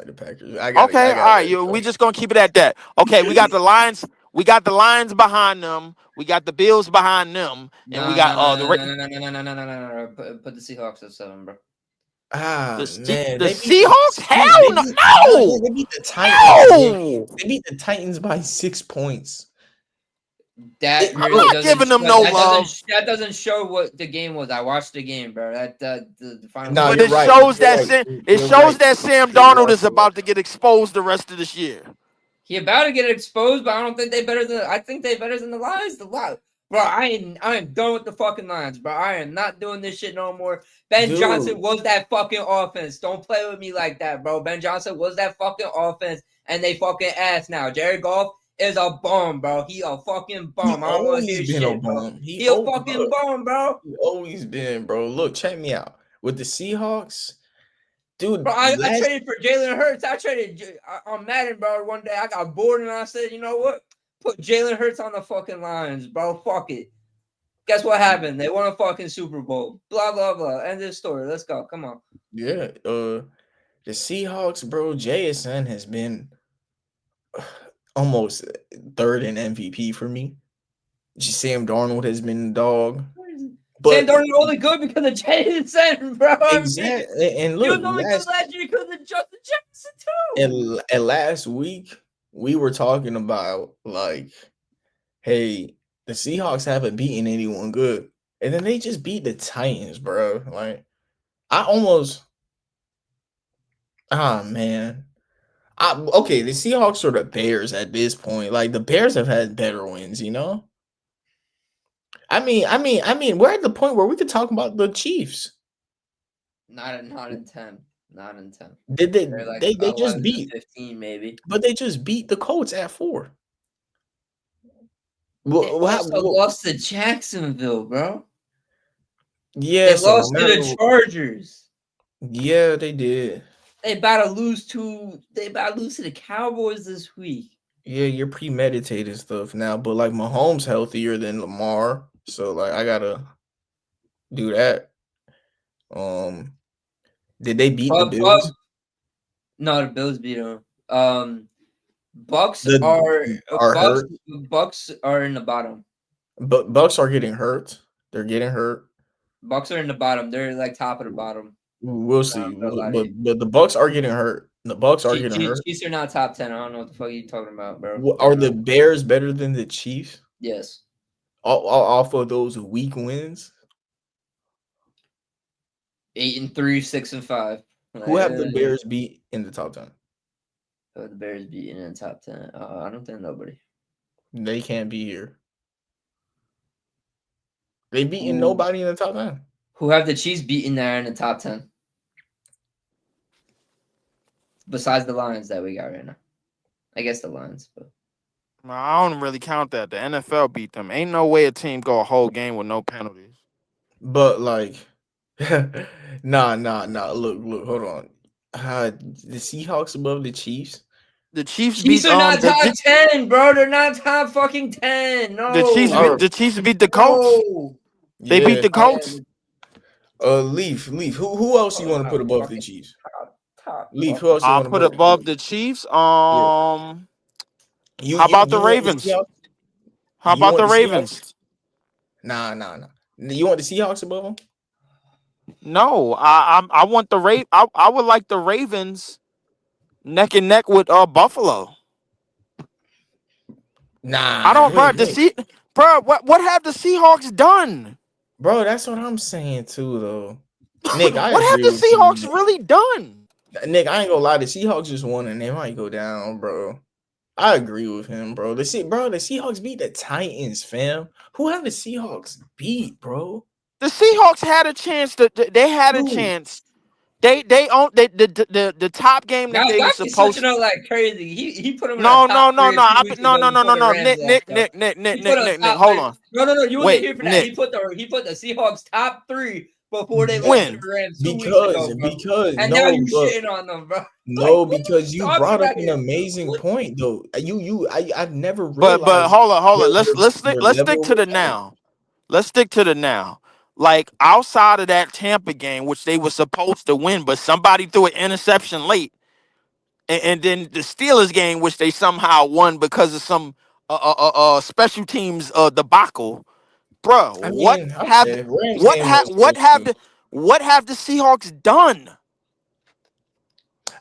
the Packers. Okay, all right. We just gonna keep it at that. Okay, we got the Lions. We got the Lions behind them. We got the Bills behind them, and we got no. Put the Seahawks at 7, bro. Man, the Seahawks? Hell no! No! They beat the Titans. No! They beat the Titans by 6 points. That I'm not giving them no love. That doesn't show what the game was. I watched the game, bro. The final. No, But you're it right. shows You're that right. it You're shows right. that Sam You're Darnold right. is about to get exposed the rest of this year. He about to get exposed, but I don't think they better than. I think they better than the Lions. Bro, I am done with the fucking Lions, bro. I am not doing this shit no more. Ben Johnson was that fucking offense. Don't play with me like that, bro. Ben Johnson was that fucking offense, and they fucking ass now. Jared Goff is a bum, bro. He a fucking bum. I don't want to hear shit, bro. He a fucking bum, bro. He always been, bro. Look, check me out. With the Seahawks, dude. Bro, I traded for Jalen Hurts. I traded on Madden, bro. One day I got bored and I said, you know what? Put Jalen Hurts on the fucking Lions, bro. Fuck it. Guess what happened? They won a fucking Super Bowl. Blah, blah, blah. End of the story. Let's go. Come on. Yeah. The Seahawks, bro. JSN has been almost third in MVP for me. Sam Darnold has been the dog. But Sam Darnold only good because of JSN, bro. Exactly. And look, he was only good last year because of Justin Jefferson, too. And last week, we were talking about, like, hey, the Seahawks haven't beaten anyone good. And then they just beat the Titans, bro. Like, man. Okay, the Seahawks are the Bears at this point. Like, the Bears have had better wins, you know? I mean, we're at the point where we could talk about the Chiefs. Not in 10. Not in 10. Did they just beat 15 maybe. But they just beat the Colts at 4. They lost to Jacksonville, bro. Yeah, they lost to the Chargers. Yeah, they did. They about to lose to the Cowboys this week. Yeah, you're premeditated stuff now, but like Mahomes healthier than Lamar, so like I gotta do that. Did they beat the Bills? No, the Bills beat them. Bucks are hurt. Bucks are in the bottom. But Bucks are getting hurt. They're getting hurt. Bucks are in the bottom. They're like top of the bottom. We'll see. But the Bucks are getting hurt. The Bucks are getting hurt. Chiefs are not top 10. I don't know what the fuck you're talking about, bro. Are the Bears better than the Chiefs? Yes. Off of those weak wins? 8-3, 6-5. Who have the Bears beat in the top 10? The Bears beaten in the top 10. I don't think nobody. They can't be here. They beaten nobody in the top 10. Who have the Chiefs beaten there in the top 10? Besides the Lions that we got right now. I guess the Lions, but I don't really count that. The NFL beat them. Ain't no way a team go a whole game with no penalties. But like nah. Look, hold on. The Seahawks above the Chiefs? The Chiefs are not top 10, bro. They're not top fucking 10. No. The Chiefs beat the Colts. No. They beat the Colts. Leaf. Who else you want to put above the Chiefs? Leaf. Who else? I'll put above the Chiefs. How about the Ravens? How about the Ravens? Nah. You want the Seahawks above them? No, I want the I would like the Ravens neck and neck with Buffalo. Nah, I don't, bro. What have the Seahawks done? Bro, that's what I'm saying too, though. Nick, what have the Seahawks really done? Nick, I ain't gonna lie. The Seahawks just won and they might go down, bro. I agree with him, bro. The Seahawks beat the Titans, fam. Who have the Seahawks beat, bro? The Seahawks had a chance. They had a chance. They own the top game that they were supposed to. Like crazy. He put them. No. Nick. Hold on. No. You wasn't here for that. He put the Seahawks top 3 before they lost When? to the Rams 2 weeks ago, bro. Because And now no, you but shitting on them, bro. no, Like, what are because we you talking brought up about an here? amazing What- point though. I've never But realized hold on. your Let's your stick level to the with that. now. Let's stick to the now. Like outside of that Tampa game, which they were supposed to win, but somebody threw an interception late, and then the Steelers game, which they somehow won because of some special teams debacle. Bro, I mean, okay, Rams game was what have close. what have the Seahawks done?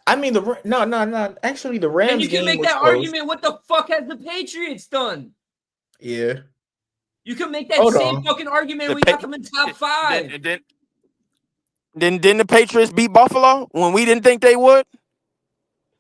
I mean, no. Actually, the And Rams you can game make was that close. argument. What the fuck has the Patriots done? Yeah. You can make that Hold same on. fucking argument. The We Pa- got them in top 5. Then didn't the Patriots beat Buffalo when we didn't think they would?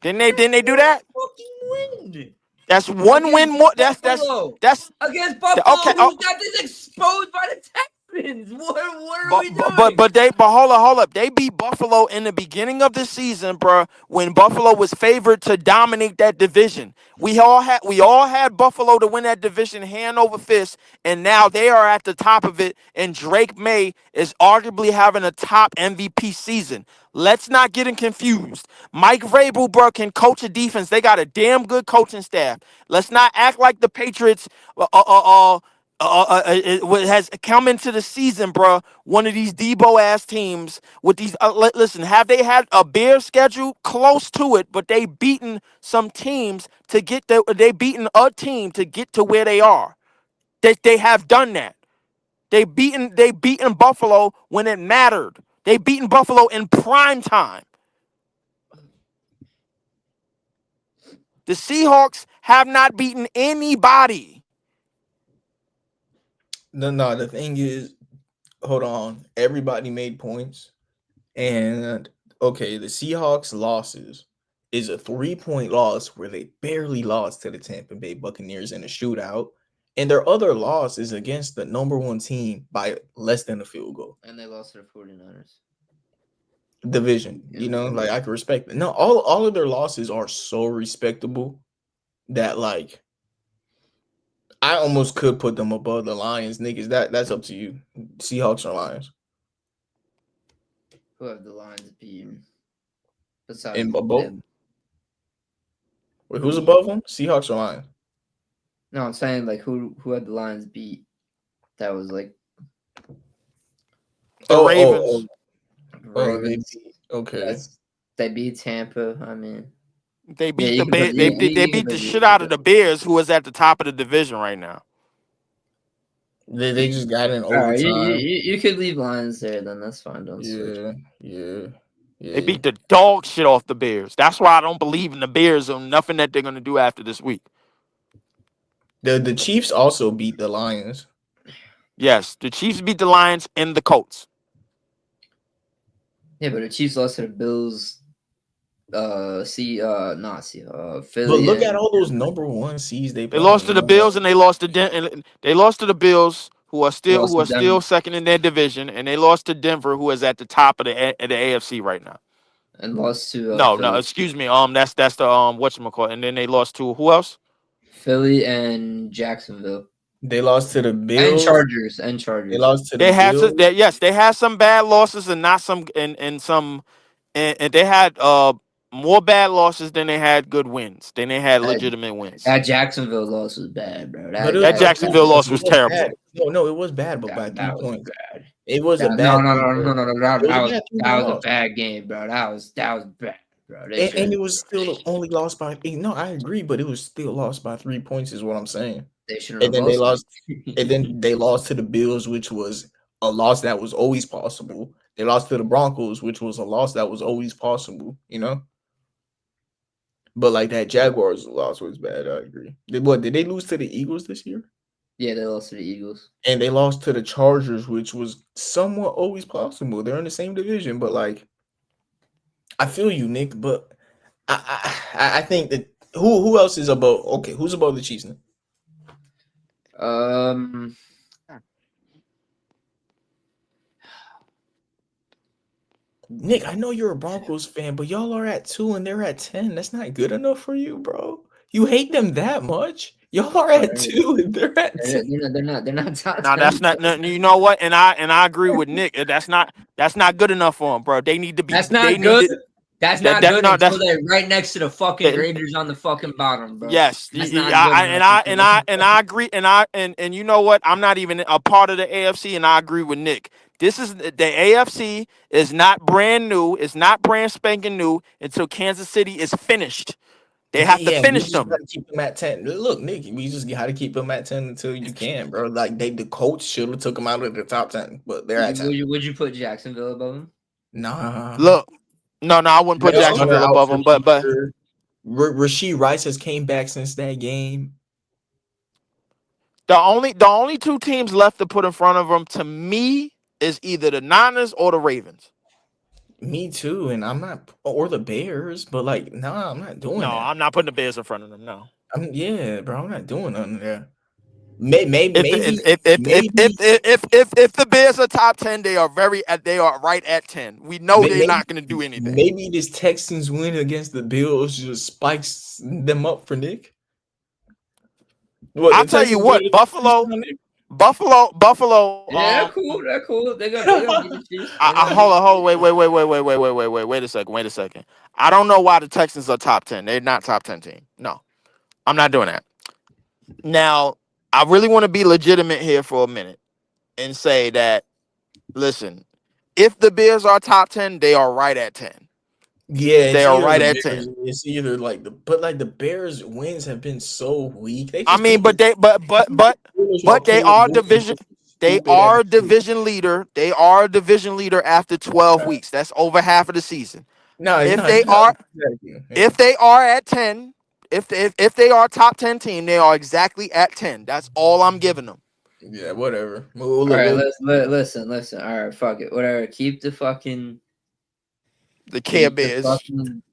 Didn't they do that? Fucking win. That's one win more. Buffalo. That's Against Buffalo, okay. who got this exposed by the Texans. What are we doing? But hold up. They beat Buffalo in the beginning of the season, bro, when Buffalo was favored to dominate that division. We all had Buffalo to win that division hand over fist, and now they are at the top of it. And Drake May is arguably having a top MVP season. Let's not get it confused. Mike Vrabel, bro, can coach a defense. They got a damn good coaching staff. Let's not act like the Patriots has come into the season, bro. One of these Debo ass teams with these. Listen, have they had a Bears schedule close to it? But they beaten some teams to get there. They beaten a team to get to where they are. They have done that. They beaten Buffalo when it mattered. They beaten Buffalo in prime time. The Seahawks have not beaten anybody. No. The thing is, hold on. Everybody made points, and okay, the Seahawks losses is a 3-point loss where they barely lost to the Tampa Bay Buccaneers in a shootout, and their other loss is against the number 1 team by less than a field goal. And they lost to the 49ers. Division, like I can respect it. No, all of their losses are so respectable that like I almost could put them above the Lions, niggas. That's up to you. Seahawks or Lions. Who have the Lions beaten? Besides And above? them. Wait, who's above them? Seahawks or Lions? No, I'm saying like who had the Lions beat? That was like The Ravens. Ravens. Okay. Yes. They beat Tampa. I mean, They beat you the can put- you- they you beat can the put- shit out of the Bears, who is at the top of the division right now. They just got in All right, overtime. you could leave Lions there, then that's fine. Don't switch. Yeah. They beat the dog shit off the Bears. That's why I don't believe in the Bears or nothing that they're gonna do after this week. The Chiefs also beat the Lions. Yes, the Chiefs beat the Lions and the Colts. Yeah, but the Chiefs lost to the Bills. Philly. But look at all those number 1 seeds they They lost to the Bills and they lost to the Bills, who are still second in their division, and they lost to Denver, who is at the top of the AFC right now. And lost to no, excuse me. That's the whatchamacallit. And then they lost to who else? Philly and Jacksonville. They lost to the Bills and Chargers. They lost to the Bills. Bills. They had some bad losses and not some and they had more bad losses than they had good wins. Then they had legitimate wins. That Jacksonville loss was bad, bro. That Jacksonville loss was terrible. Bad. No, it was bad, but by 3 points. Bad. It was a bad. No. That was a bad game, bro. That was bad, bro. And it was still only lost by 8. No, I agree, but it was still lost by 3 points, is what I'm saying. They should have. And then they lost. And then they lost to the Bills, which was a loss that was always possible. They lost to the Broncos, which was a loss that was always possible. But like that Jaguars loss was bad. I agree. Did they lose to the Eagles this year? Yeah, they lost to the Eagles. And they lost to the Chargers, which was somewhat always possible. They're in the same division, but like, I feel you, Nick. But I think that who else is above? Okay, who's above the Chiefs now? Nick, I know you're a Broncos fan, but y'all are at 2 and they're at 10. That's not good enough for you, bro. You hate them that much? Y'all are at Alright. 2 and they're at They're 10. not top Now 10. that's not. No, you know what? And I agree with Nick. That's not good enough for them, bro. They need to be. That's They not need good. to- That's that- not that- good no, until that's- they're right next to the fucking that- Raiders on the fucking bottom, bro. Yes, That's yeah, not good enough and I agree, and you know what? I'm not even a part of the AFC, and I agree with Nick. This is the AFC is not brand new. It's not brand spanking new until Kansas City is finished. They have to we finish just them. gotta keep them at 10. Look, Nick, we just gotta keep them at 10 until you can, bro. Like the coach should have took them out of the top 10, but they're at 10. Would you put Jacksonville above them? Nah. Look, no, I wouldn't put Hunter Jacksonville out above for them, the but year. Rashee Rice has came back since that game. the only two teams left to put in front of them to me is either the Niners or the Ravens. Me too, and I'm not, or the Bears, but like, nah, I'm not doing No, that. I'm not putting the Bears in front of them. No. Yeah, bro, I'm not doing nothing there. Maybe If the Bears are top 10, they are right at 10. We know they're not going to do anything. Maybe this Texans win against the Bills just spikes them up for Nick. I'll tell you what, Buffalo. Yeah, cool. They're cool. They're gonna beat the Chiefs. Hold on, wait a second. I don't know why the Texans are top 10. They're not top 10 team. No, I'm not doing that. Now, I really want to be legitimate here for a minute and say that, listen, if the Bears are top 10, they are right at 10. Yeah, they are right the at Bears, 10. It's either like the Bears wins have been so weak. I mean, but they are division. They are a division leader. They are a division leader after 12 weeks. That's over half of the season. If they are at 10, if they are top 10 team, they are exactly at 10. That's all I'm giving them. Yeah, whatever. All right, listen. All right, fuck it. Whatever. Keep the fucking Care Bears.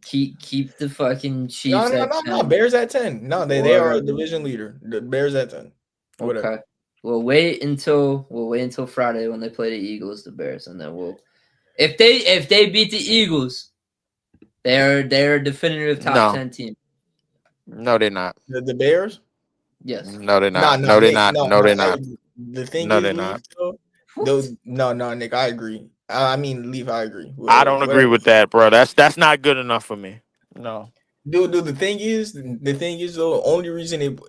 Keep the fucking Chiefs. No. Bears at 10. No, they are a division leader. The Bears at 10. Whatever. Okay. We'll wait until Friday when they play the Eagles, the Bears, and then if they beat the Eagles, they're a definitive top 10 team. No, they're not. The Bears? Yes. No, they're not. No, they're not. No, they're not. The thing no, is, they're not. No, Nick, I agree. I mean, Leaf, I agree. I don't agree with that, bro. That's not good enough for me. No. Dude, the thing is though, only reason it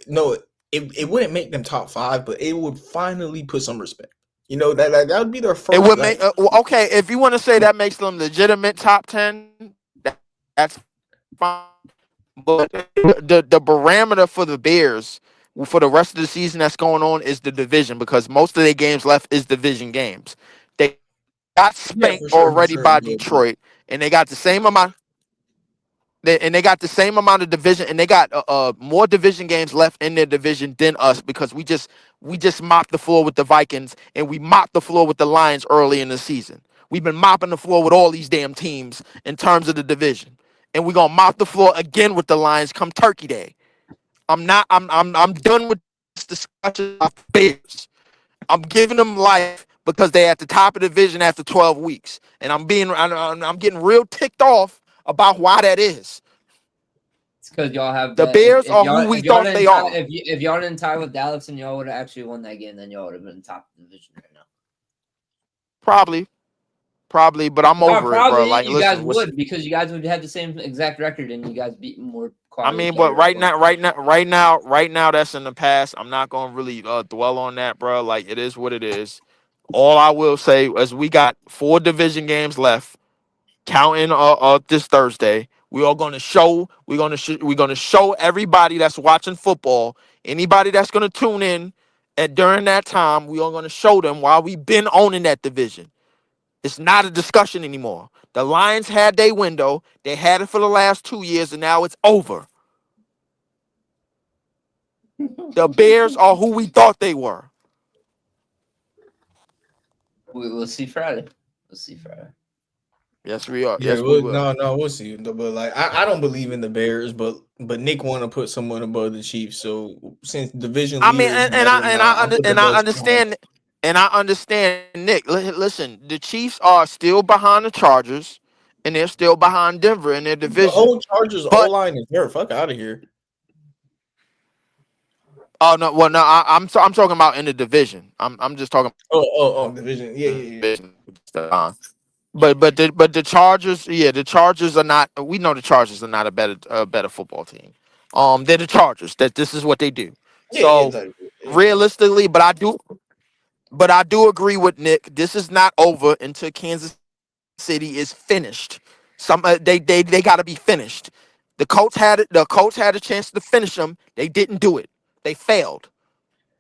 wouldn't make them top 5, but it would finally put some respect. You know, that would be their first. It would make okay, if you want to say that makes them legitimate top 10, that's fine. But the parameter for the Bears for the rest of the season that's going on is the division, because most of their games left is division games. They got spanked already by Detroit, and they got the same amount. They got the same amount of division, and they got more division games left in their division than us, because we just mopped the floor with the Vikings and we mopped the floor with the Lions early in the season. We've been mopping the floor with all these damn teams in terms of the division, and we're gonna mop the floor again with the Lions come Turkey Day. I'm done with this discussion of Bears. I'm giving them life because they're at the top of the division after 12 weeks, and I'm getting real ticked off about why that is. It's because y'all have the Bears are who we thought they are. If y'all didn't tie with Dallas and y'all would have actually won that game, then y'all would have been top of the division right now. Probably, but I'm over it, bro. Like, you guys would, because you guys would have the same exact record and you guys beat more. I mean, but right now, that's in the past. I'm not gonna really dwell on that, bro. Like, it is what it is. All I will say is we got 4 division games left, counting this Thursday. We're gonna show everybody that's watching football, anybody that's gonna tune in, and during that time, we are gonna show them why we've been owning that division. It's not a discussion anymore. The Lions had their window. They had it for the last 2 years, and now it's over. The Bears are who we thought they were. We'll see Friday. Yes, we are. Yeah, yes, we will. No, we'll see. But like, I don't believe in the Bears, but Nick want to put someone above the Chiefs. So since division, I mean, I understand. And I understand, Nick. Listen, the Chiefs are still behind the Chargers, and they're still behind Denver in their division. The old Chargers O-line is there. Fuck out of here. Oh no, well no, I'm talking about in the division. I'm just talking Division. Yeah, yeah, yeah. division. But the Chargers, the Chargers are not. We know the Chargers are not a better football team. They're the Chargers. That this is what they do. Yeah, yeah, So exactly. realistically, but I do agree with Nick. This is not over until Kansas City is finished. They got to be finished. The Colts had it. The Colts had a chance to finish them. They didn't do it. They failed.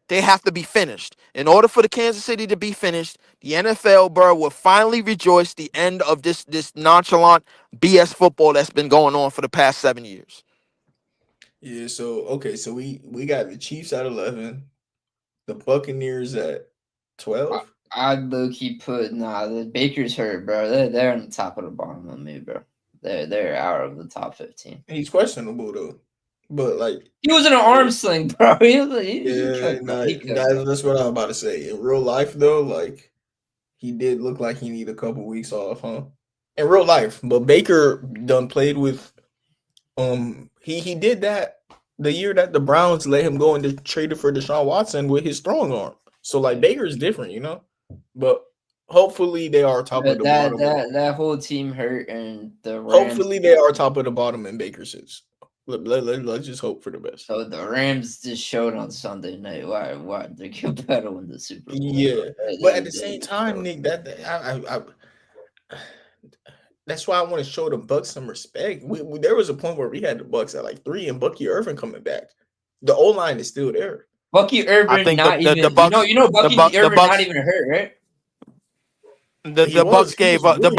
They have to be finished. In order for the Kansas City to be finished, the NFL, bro, will finally rejoice the end of this nonchalant BS football that's been going on for the past 7 years. Yeah, so okay, so we got the Chiefs at 11, the Buccaneers at 12. I'd low-key put the Baker's hurt, bro. They're on the top of the bottom of me, bro. They're out of the top 15. He's questionable though, but like he was in an arm sling, bro. That's what I'm about to say. In real life though, like he did look like he need a couple weeks off, huh? In real life, but Baker done played with he did that the year that the Browns let him go and traded for Deshaun Watson with his throwing arm. So like Baker's different, you know. But hopefully they are top of the bottom. That whole team hurt, and the Rams, hopefully they are top of the bottom and Baker's is. Let's just hope for the best. So the Rams just showed on Sunday night why they get better win the Super Bowl. Yeah, but at the same time, Nick, that's why I want to show the Bucks some respect. There was a point where we had the Bucks at like 3 and Bucky Irvin coming back. The O line is still there. Bucky Irvin not even Bucks, Bucky Irvin not even hurt, right? The Bucks gave up. The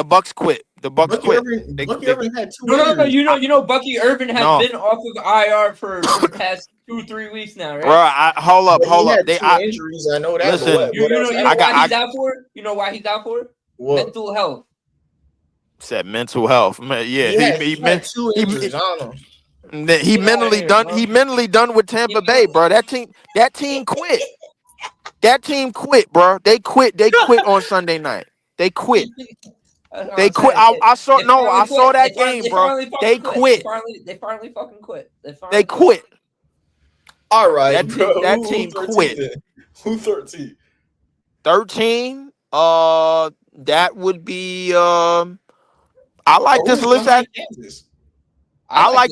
Bucks quit. The Bucks quit. Bucky Irvin had 2 No. You know, Bucky Irvin has been off of IR for the past 2-3 weeks now, right? Bro, hold up. They had 2 injuries. I know that. Listen, you know why he's out for? You know why he's out for? What? Mental health. Said mental health, man. Yeah, he had 2 injuries. He mentally done. He mentally done with Tampa Bay, bro. That team quit. That team quit, bro. They quit. They quit on Sunday night. They quit. They quit. I saw that game, bro. They quit. They finally fucking quit. They quit. All right, that team quit. Who 13? 13. That would be. I like this list as. I like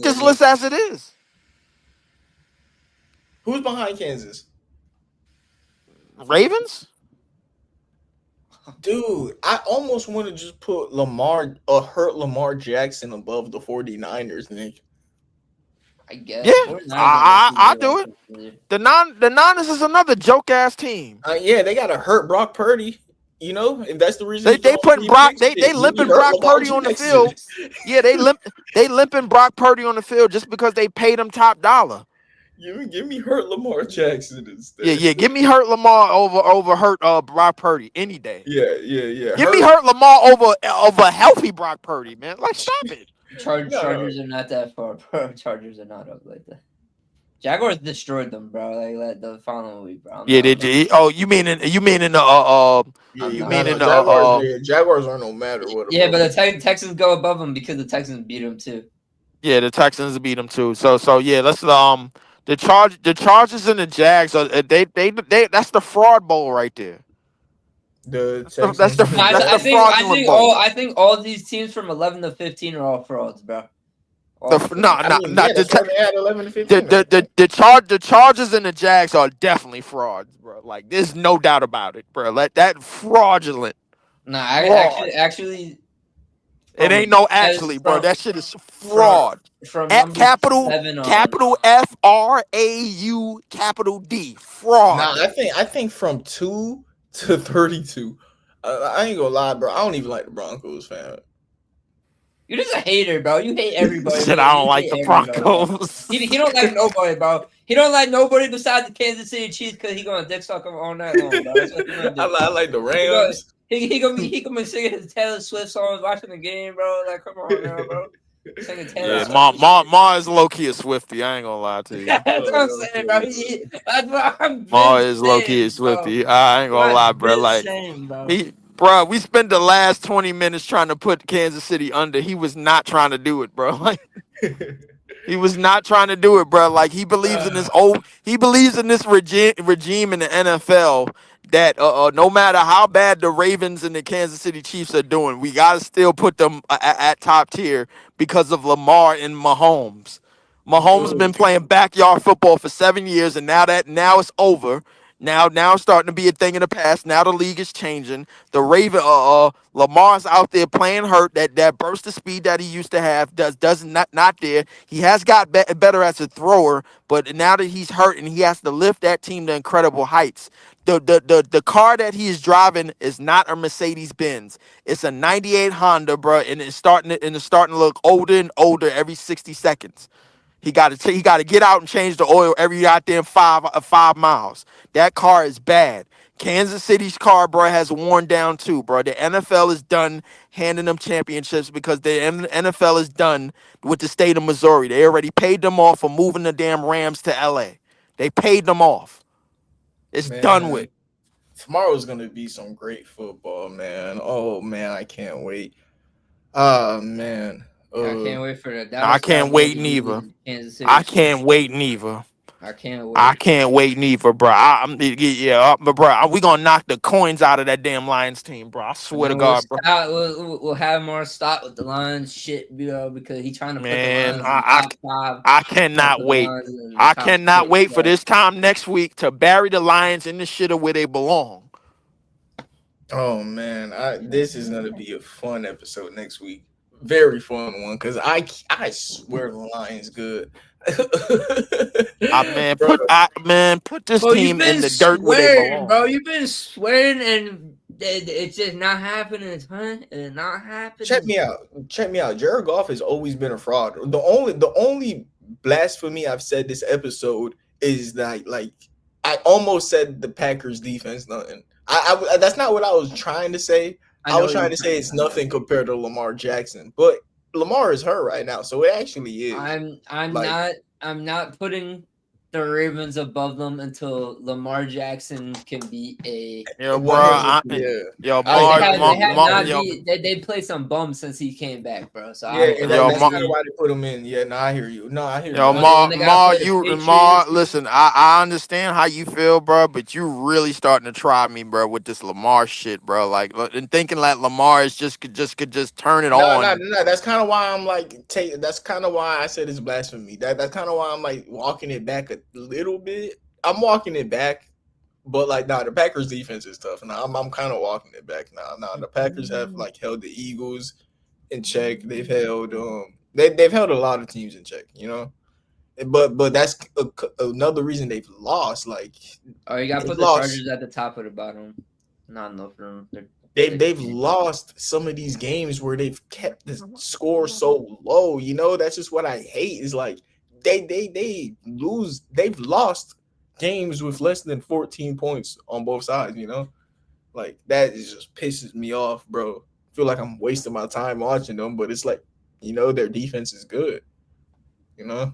this list as it is. Who's behind Kansas? Ravens? Dude, I almost want to just put hurt Lamar Jackson above the 49ers, Nick. I guess. Yeah, I do it. The Niners is another joke ass team. Yeah, they got to hurt Brock Purdy. You know, if that's the reason they put Brock, they limping Brock Purdy on the field. Yeah, they limping Brock Purdy on the field just because they paid him top dollar. Give me hurt Lamar Jackson instead. Yeah, give me hurt Lamar over hurt Brock Purdy any day. Yeah. Give me hurt Lamar over healthy Brock Purdy, man. Like, stop it. Chargers are not that far, bro. Chargers are not up like that. Jaguars destroyed them, bro. Like the following week, bro. Yeah, they did. Oh, you mean in the Jaguars are no matter what. Yeah, but the Texans go above them because the Texans beat them too. Yeah, the Texans beat them too. So yeah, let's the Chargers and the Jags are they that's the fraud bowl right there. That's the fraudulent bowl. I think all these teams from 11 to 15 are all frauds, bro. The Chargers and the Jags are definitely frauds, bro. Like, there's no doubt about it, bro. Like, that fraudulent. Actually, it ain't no actually, bro. That shit is fraud. At capital FRAU capital D fraud. Nah, I think from 2 to 32. I ain't gonna lie, bro. I don't even like the Broncos, fam. You're just a hater, bro. You hate everybody. Said I don't like the Broncos. He don't like nobody, bro. He don't like nobody besides the Kansas City Chiefs because he gonna dick suck him all night long, bro. That's what he gonna do. I like the Rams. He gonna be singing his Taylor Swift songs, watching the game, bro. Like, come on now, bro. Singing Taylor Swift. Ma is low key a Swiftie. I ain't gonna lie to you. That's what I'm saying, bro. That's what I'm Ma is low key a Swiftie. I ain't gonna lie, bro. Like Bro, we spent the last 20 minutes trying to put Kansas City under. He was not trying to do it, bro. Like, He was not trying to do it, bro. Like he believes in this regime in the NFL that no matter how bad the Ravens and the Kansas City Chiefs are doing, we gotta still put them at top tier because of Lamar and Mahomes. Mahomes been playing backyard football for 7 years, and now it's over. Now it's starting to be a thing in the past. Now the league is changing. The Lamar's out there playing hurt. That burst of speed that he used to have does not there. He has got better as a thrower, but now that he's hurt and he has to lift that team to incredible heights. The car that he is driving is not a Mercedes Benz. It's a '98 Honda, bro, and it's starting to look older and older every 60 seconds. He got to get out and change the oil every goddamn 5 miles. That car is bad. Kansas City's car, bro, has worn down too, bro. The NFL is done handing them championships because the NFL is done with the state of Missouri. They already paid them off for moving the damn Rams to LA. They paid them off. It's done with. Tomorrow's gonna be some great football, man. Oh man, I can't wait. Ah man. I can't wait for that. I can't wait neither. I can't wait neither. I can't wait. I can't wait neither, bro. But bro, we gonna knock the coins out of that damn Lions team, bro. I swear to God, bro. We'll have more stop with the Lions shit, because he's trying to put Man, the Lions in the top 5. I cannot wait. I cannot wait for this time next week to bury the Lions in the shitter where they belong. Oh man, this is gonna be a fun episode next week. Very fun one because I swear the Lions good. Put this team in the dirt where they belong. Bro, you've been swearing and it's just not happening, son. It's not happening. Check me out. Jared Goff has always been a fraud. The only blasphemy I've said this episode is that I almost said the Packers defense nothing. I that's not what I was trying to say. I was trying to say it's nothing compared to Lamar Jackson, but Lamar is hurt right now, so it actually is. I'm not putting the Ravens above them until Lamar Jackson can be a. They played some bums since he came back, bro. So that's why they put him in. Yeah, no, I hear you. Listen, I understand how you feel, bro, but you really starting to try me, bro, with this Lamar shit, bro. Like, and thinking like Lamar is could just turn it on. No, that's kind of why I'm that's kind of why I said it's blasphemy. That's kind of why I'm walking it back a little bit. I'm walking it back, but the Packers defense is tough. Now I'm kind of walking it back now. Now the Packers have held the Eagles in check. They've held they've held a lot of teams in check, But that's another reason they've lost. You gotta put the Chargers at the top of the bottom. Not enough room. They've lost some of these games where they've kept the score so low. That's just what I hate. Is they've lost games with less than 14 points on both sides, that just pisses me off, bro. I feel like I'm wasting my time watching them, but it's their defense is good. And I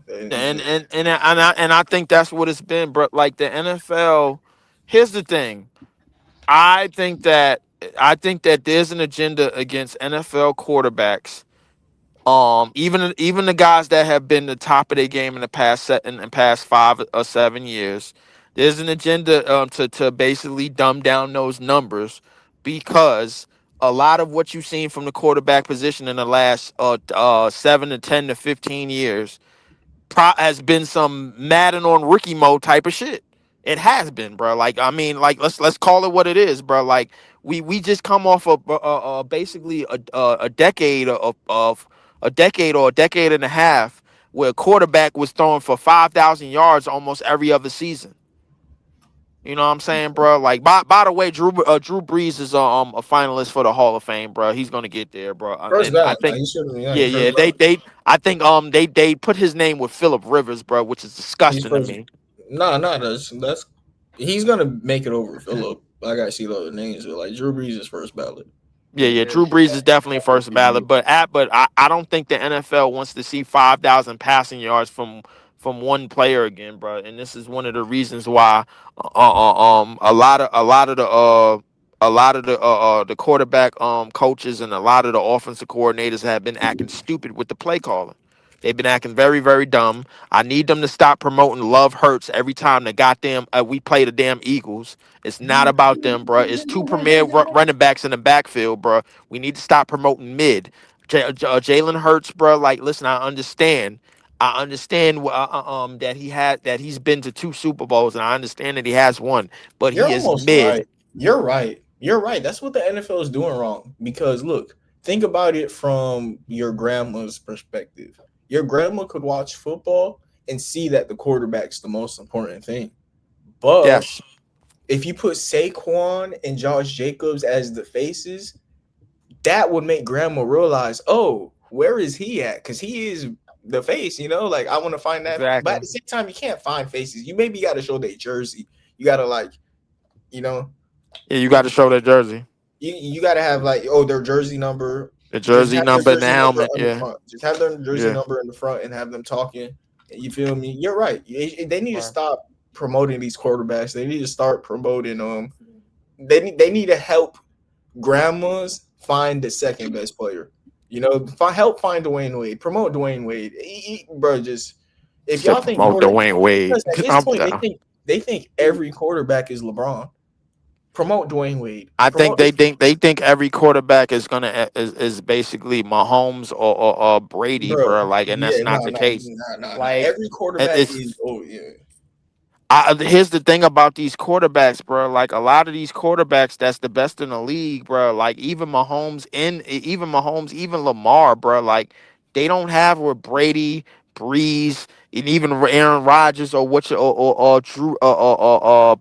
think that's what it's been, bro. Like the NFL, here's the thing. I think that there's an agenda against NFL quarterbacks. Even the guys that have been the top of their game in the past 5 or 7 years, there's an agenda to basically dumb down those numbers because a lot of what you've seen from the quarterback position in the last 7 to 10 to 15 years has been some Madden on rookie mode type of shit. It has been, bro. Let's call it what it is, bro. Like we just come off of basically a decade of a decade or a decade and a half where a quarterback was throwing for 5,000 yards almost every other season. You know what I'm saying, bro? Like, by the way, Drew Brees is a finalist for the Hall of Fame, bro. He's gonna get there, bro. First ballot. I think they put his name with Phillip Rivers, bro, which is disgusting to me. That's he's gonna make it over Phillip. I gotta see the other names. Drew Brees is first ballot. Yeah. Drew Brees is definitely first ballot, but I don't think the NFL wants to see 5,000 passing yards from one player again, bro. And this is one of the reasons why a lot of the quarterback coaches and a lot of the offensive coordinators have been acting stupid with the play calling. They've been acting very, very dumb. I need them to stop promoting Love Hurts every time the goddamn we play the damn Eagles. It's not about them, bro. It's two premier running backs in the backfield, bro. We need to stop promoting mid. Jalen Hurts, bro. Like, listen, I understand. That he's been to 2 Super Bowls, and I understand that he has one, but You're he is almost mid. right. You're right. You're right. That's what the NFL is doing wrong. Because look, think about it from your grandma's perspective. Your grandma could watch football and see that the quarterback's the most important thing. But Yes, if you put Saquon and Josh Jacobs as the faces, that would make grandma realize, oh, where is he at? Because he is the face, like I want to find that. But exactly. at the same time, you can't find faces. You maybe got to show their jersey. You got to you know, Yeah, you got to show that jersey, you got to have their jersey number. the Just jersey have their number, and the jersey number helmet. on the Yeah, front. Just have their jersey yeah. number in the front and have them talking. You feel me? You're right. They need to Right. stop promoting these quarterbacks. They need to start promoting They need to help grandmas find the second best player. Help find Dwayne Wade. Promote Dwayne Wade. Bro, just if y'all think Promote Dwayne Wade. because at this point they think every quarterback is LeBron. Promote Dwayne Wade. I think Promote they think every quarterback is gonna is basically Mahomes or Brady, bro. bro. Like, and that's Yeah, not the case. nah. Like, Every quarterback it's is yeah. here's the thing about these quarterbacks, bro. Like, a lot of these quarterbacks, that's the best in the league, bro. Like, even Mahomes, even Lamar, bro. Like, they don't have what Brady, Breeze, and even Aaron Rodgers or Drew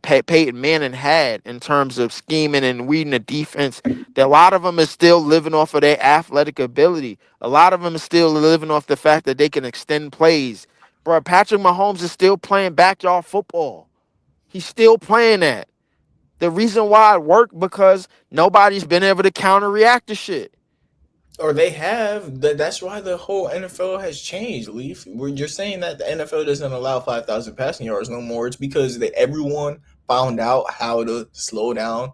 Peyton Manning had in terms of scheming and reading the defense. That a lot of them is still living off of their athletic ability. A lot of them is still living off the fact that they can extend plays. Bro, Patrick Mahomes is still playing backyard football. He's still playing that. The reason why it worked because nobody's been able to counter-react to shit. Or they have. That's why the whole NFL has changed, Leaf. You're saying that the NFL doesn't allow 5,000 passing yards no more. It's because everyone found out how to slow down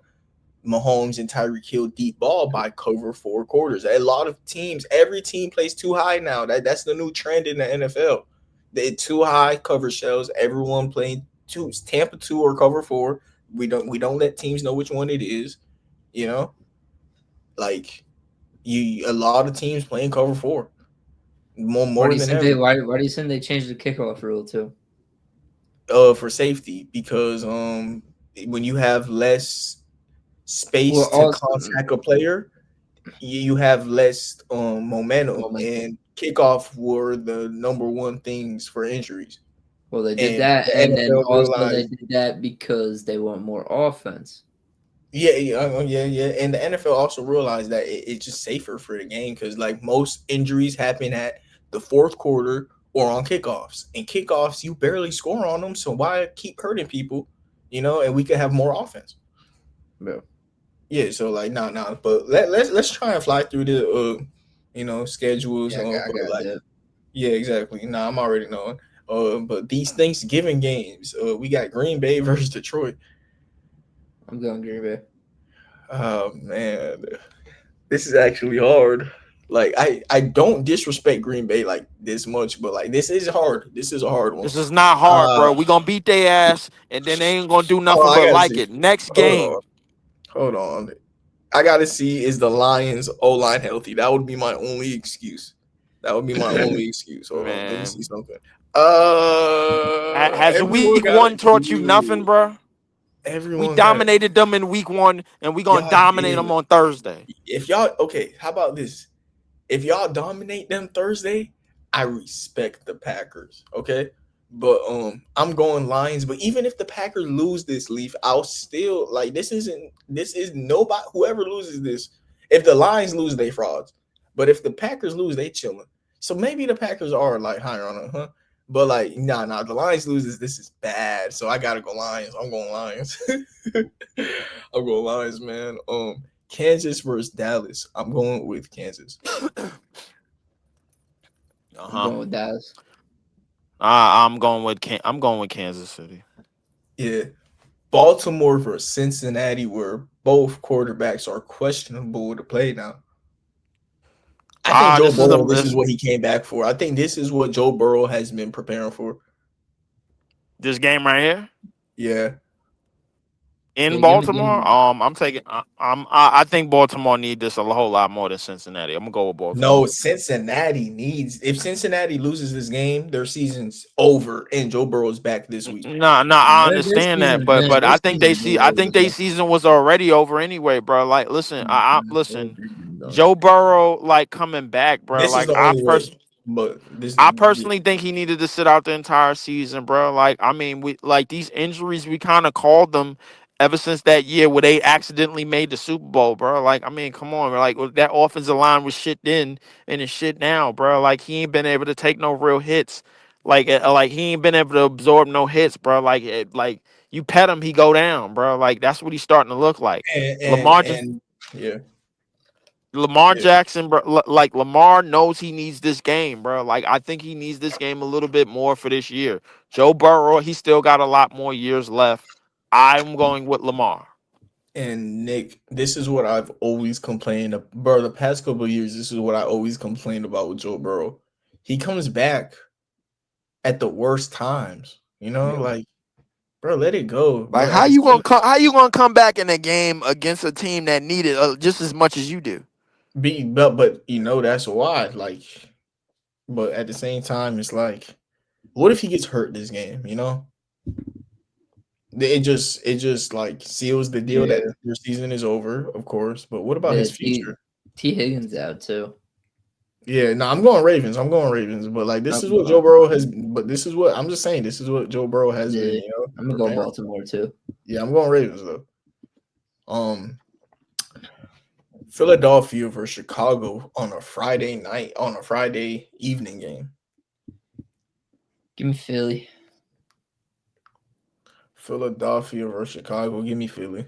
Mahomes and Tyreek Hill deep ball by cover 4 quarters. A lot of teams, every team plays too high now. That's the new trend in the NFL. They too high cover shells. Everyone playing Tampa 2 or cover 4. We don't let teams know which one it is. Like a lot of teams playing cover 4. More than ever. Why do you think they changed the kickoff rule too? For safety, because when you have less space to contact a player, you have less momentum, and kickoff were the number one things for injuries. Well, they did that, and then also they did that because they want more offense. Yeah. And the NFL also realized that it's just safer for the game because most injuries happen at the 4th quarter or on kickoffs. And kickoffs, you barely score on them, so why keep hurting people? And we could have more offense. Yeah, so nah. But let's try and fly through the schedules. Yeah, exactly. Nah, I'm already knowing. But these Thanksgiving games, we got Green Bay versus Detroit. I'm going Green Bay. Oh man, this is actually hard. I don't disrespect Green Bay this much, but this is hard. This is a hard one. This is not hard, bro. We gonna beat their ass, and then they ain't gonna do nothing but like it. Next game. Hold on. I gotta see, is the Lions O-line healthy? That would be my only excuse. Hold on, let me see something. Has week 1 taught you nothing, bro? We dominated them in week 1, and we gonna dominate them on Thursday. How about this? If y'all dominate them Thursday, I respect the Packers. Okay. But I'm going Lions. But even if the Packers lose this, Leaf, I'll still this is nobody. Whoever loses this, if the Lions lose, they frauds. But if the Packers lose, they chilling. So maybe the Packers are higher on them, huh? But nah. The Lions loses, this is bad. So I gotta go Lions. I'm going Lions. I'm going Lions, man. Kansas versus Dallas. I'm going with Kansas. I'm going with Dallas. I'm going with Kansas City. Yeah. Baltimore versus Cincinnati, where both quarterbacks are questionable to play now. think Joe this is Burrow, this is this, what he came back for. I think this is what Joe Burrow has been preparing for. this game right here Yeah. in Yeah, Baltimore. give me I think Baltimore need this a whole lot more than Cincinnati. I'm gonna go with Baltimore. No, Cincinnati needs. If Cincinnati loses this game, their season's over, and Joe Burrow's back this week. No, I Their understand that, season's been. but Their I think they season's see. been I think over, their bro. season was already over anyway, bro. Like, listen, I listen. Joe. Joe Burrow, like coming back, bro. This is Like, the only way. But this, I personally think he needed to sit out the entire season, bro. Like, I mean, we like these injuries. We kind of called them ever since that year where they accidentally made the Super Bowl, bro. Like, I mean, come on, like that offensive line was shit then and it's shit now, bro. Like, he ain't been able to take no real hits. Like he ain't been able to absorb no hits, bro. Like you pet him, he go down, bro. Like that's what he's starting to look like. Lamar just and yeah, Lamar yeah. Jackson, bro, like Lamar knows he needs this game, bro. Like I think he needs this game a little bit more for this year. Joe Burrow, he still got a lot more years left. I'm going with Lamar. And Nick, this is what I've always complained about, bro. The past couple of years, this is what I always complained about with Joe Burrow. He comes back at the worst times. You know, Yeah. like, bro, let it go. Like Bro. how you gonna come? How you gonna come back in a game against a team that needed just as much as you do? But you know that's why. Like, but at the same time, it's like, what if he gets hurt this game? You know, it just like seals the deal that your season is over, of course. But what about his future? T. Higgins out too. Yeah, no, I'm going Ravens. But like this is what Joe Burrow has. But this is what I'm just saying. This is what Joe Burrow has been. You know, I'm gonna go Baltimore too. Yeah, I'm going Ravens though. Philadelphia versus Chicago on a Friday evening game. Give me Philly. Philadelphia versus Chicago. Give me Philly.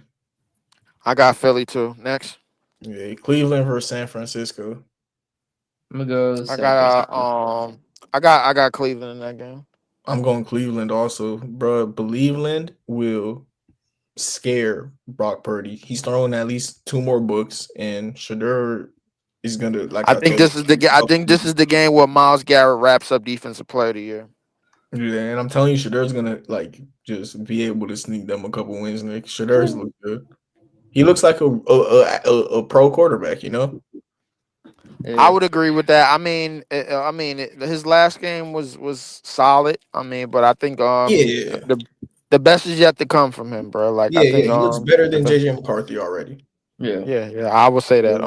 I got Philly too. Next. Yeah, Cleveland versus San Francisco. I'm gonna go. I got Cleveland in that game. I'm going Cleveland also, bro. Cleveland will scare Brock Purdy. He's throwing at least 2 more books, and Shedeur is gonna like. I think this is the game where Myles Garrett wraps up Defensive Player of the Year. Yeah, and I'm telling you, Shedeur's gonna like just be able to sneak them a couple wins. Nick Shedeur's look good. He looks like a pro quarterback, you know. Yeah. I would agree with that. I mean, his last game was solid. I mean, but I think the best is yet to come from him, bro. Like I think he looks better than JJ McCarthy already. Yeah. I would say that.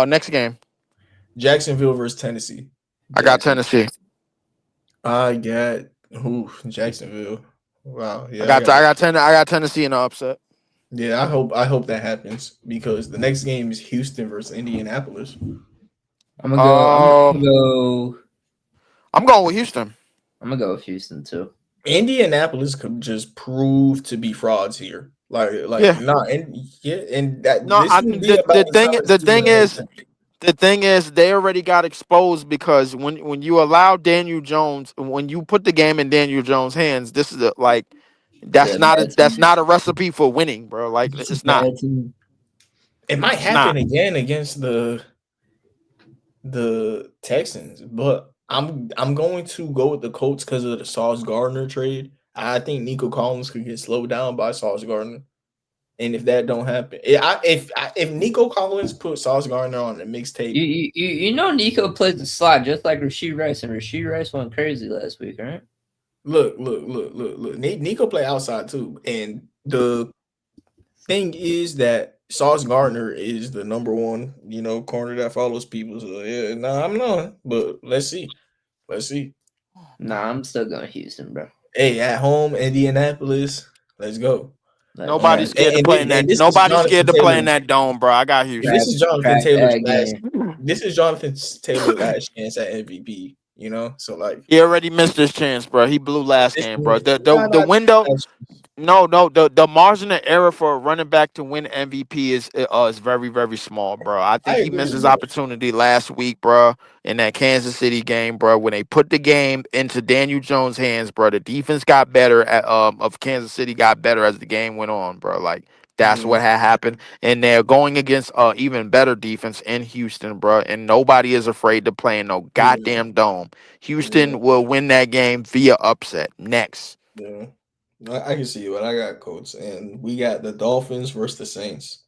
Next game, Jacksonville versus Tennessee. I got Tennessee. I got Jacksonville. Wow, yeah, I got Tennessee in the upset. Yeah, I hope that happens because the next game is Houston versus Indianapolis. I'm gonna go. I'm going with Houston. I'm gonna go with Houston too. Indianapolis could just prove to be frauds here. The thing is they already got exposed because when you allow Daniel Jones, when you put the game in Daniel Jones' hands, this is that's not a recipe for winning, bro. Like it's not. It might happen again against the Texans, but I'm going to go with the Colts because of the Sauce Gardner trade. I think Nico Collins could get slowed down by Sauce Gardner, and if that don't happen, if Nico Collins put Sauce Gardner on the mixtape, you know Nico plays the slot just like Rashee Rice, and Rashee Rice went crazy last week, right? Look. Nico play outside too, and the thing is that Sauce Gardner is the number one, corner that follows people. So yeah, I'm not. But let's see. Nah, I'm still going Houston, bro. Hey, at home, Indianapolis, let's go. Nobody's scared to play in that. Nobody's scared to play in that dome, bro. I got Houston. This is Jonathan Taylor's last chance at MVP. So like he already missed his chance, bro. He blew last game, bro. The window. The margin of error for a running back to win MVP is very, very small, bro. I think he missed his opportunity last week, bro, in that Kansas City game, bro. When they put the game into Daniel Jones' hands, bro, the defense got better of Kansas City got better as the game went on, bro. Like That's what had happened. And they're going against even better defense in Houston, bro. And nobody is afraid to play in no goddamn dome. Houston will win that game via upset. Next. Yeah. I can see what I got, Colts, and we got the Dolphins versus the Saints.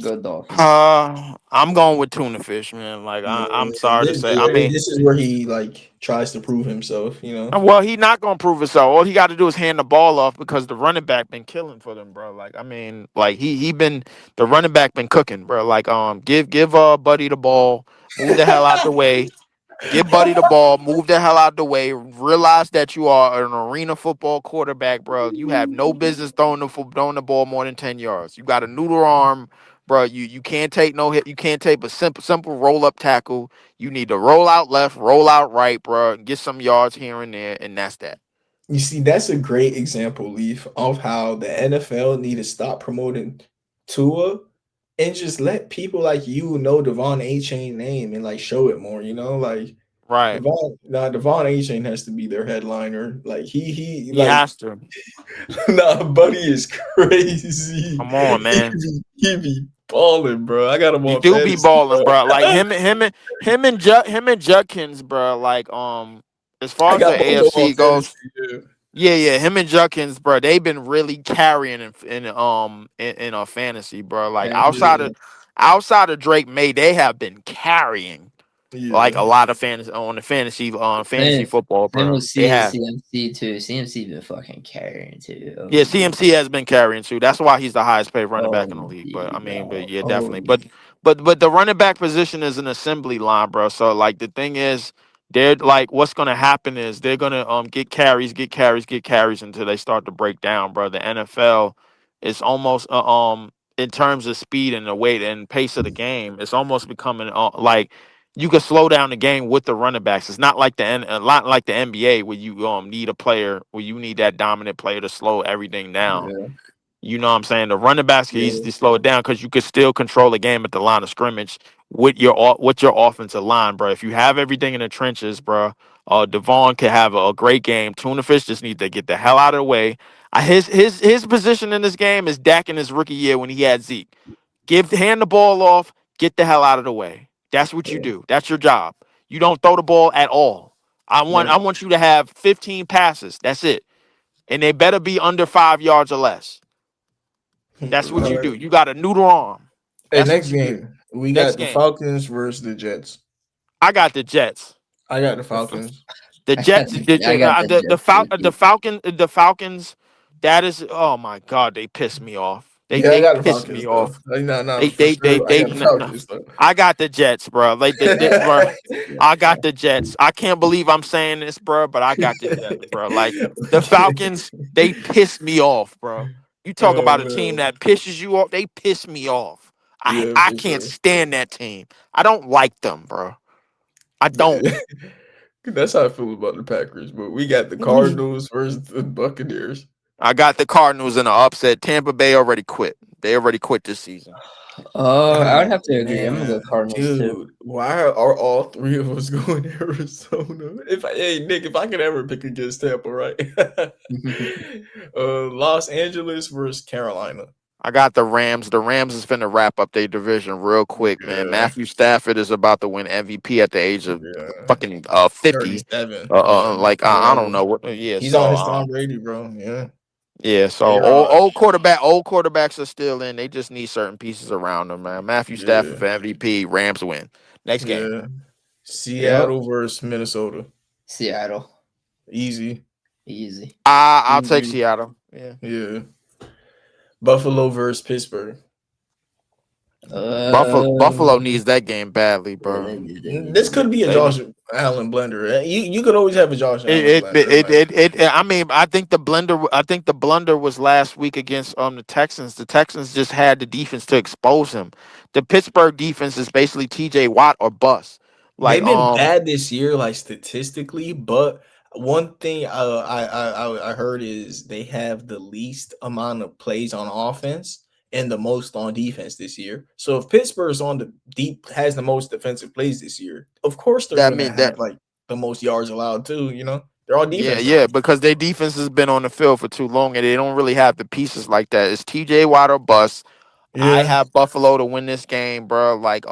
Good Dolphins. I'm going with Tuna Fish, man. Like I'm sorry to say. I mean, this is where he like tries to prove himself, you know. well, he not gonna prove himself. All he got to do is hand the ball off because the running back been killing for them, bro. Like I mean, like he been the running back been cooking, bro. Like give Buddy the ball, move the hell out the way. Give Buddy the ball, move the hell out the way. Realize that you are an arena football quarterback, bro. You have no business throwing the ball more than 10 yards. You got a noodle arm, bro. You can't take no hit. You can't take a simple roll up tackle. You need to roll out left, roll out right, bro, and get some yards here and there, and that's that. You see, that's a great example, Leaf, of how the NFL need to stop promoting Tua and just let people like you know Devon A-Chain name and like show it more, you know, like Right. Devon A-Chain has to be their headliner. Like he like, has to. Buddy is crazy. Come on, man. He be balling, bro. I got him on. He do be balling, bro. Like him and Judkins, bro. Like as far as the AFC goes. Yeah, him and Judkins, bro, they've been really carrying in a fantasy, bro. Like outside of Drake May, they have been carrying like a lot of fantasy on the fantasy football, bro. Same with CMC too. CMC been fucking carrying too. Yeah, CMC has been carrying too. That's why he's the highest paid running back in the league. But I mean, definitely. But the running back position is an assembly line, bro. So like the thing is, they're like what's gonna happen is they're gonna get carries until they start to break down, bro. The NFL is almost in terms of speed and the weight and pace of the game, it's almost becoming like you can slow down the game with the running backs. It's not like the NBA where you need a player where you need that dominant player to slow everything down. Yeah. You know what I'm saying? The running backs can easily slow it down because you can still control the game at the line of scrimmage with your offensive line, bro. If you have everything in the trenches, bro, Devon can have a great game. Tuna Fish just needs to get the hell out of the way. His position in this game is Dak in his rookie year when he had Zeke. Hand the ball off, get the hell out of the way. That's what you do. That's your job. You don't throw the ball at all. I want you to have 15 passes. That's it. And they better be under 5 yards or less. That's what you do. You got a noodle arm. Hey, next game. We got the Falcons versus the Jets. I got the Jets. I got the Falcons. The Jets. The Falcons. That is. Oh my God, they pissed me off. They pissed me off. I got the Jets, bro. Bro. I got the Jets. I can't believe I'm saying this, bro, but I got the Jets, bro. Like the Falcons, they pissed me off, bro. You talk about a team that pisses you off. They piss me off. I can't stand that team. I don't like them, bro. I don't. That's how I feel about the Packers, but we got the Cardinals versus the Buccaneers. I got the Cardinals in an upset. Tampa Bay already quit. They already quit this season. I would have to agree. I'm gonna go Cardinals too. Why are all three of us going to Arizona? Nick, if I could ever pick against Tampa, right? Los Angeles versus Carolina. I got the Rams. The Rams is finna wrap up their division real quick, man. Matthew Stafford is about to win MVP at the age of fucking 50. I don't know what. Yeah, he's on his Tom Brady, bro. Yeah. Yeah, so old quarterbacks are still in. They just need certain pieces around them, man. Matthew Stafford for MVP. Rams win. Next game. Seattle versus Minnesota. Seattle. Easy. I'll take Seattle. Yeah. Buffalo versus Pittsburgh. Buffalo needs that game badly, bro. This could be a Josh Allen blender. You could always have a Josh Allen blender. I mean, I think the blunder was last week against the Texans. The Texans just had the defense to expose him. The Pittsburgh defense is basically TJ Watt or bust. Like they've been bad this year, like statistically, but one thing I heard is they have the least amount of plays on offense and the most on defense this year. So if Pittsburgh's has the most defensive plays this year, of course they're going to have like the most yards allowed too, you know? They're all Yeah, defense. yeah, because their defense has been on the field for too long, and they don't really have the pieces like that. It's TJ Watt or bust. I Yeah. have Buffalo to win this game, bro. Like,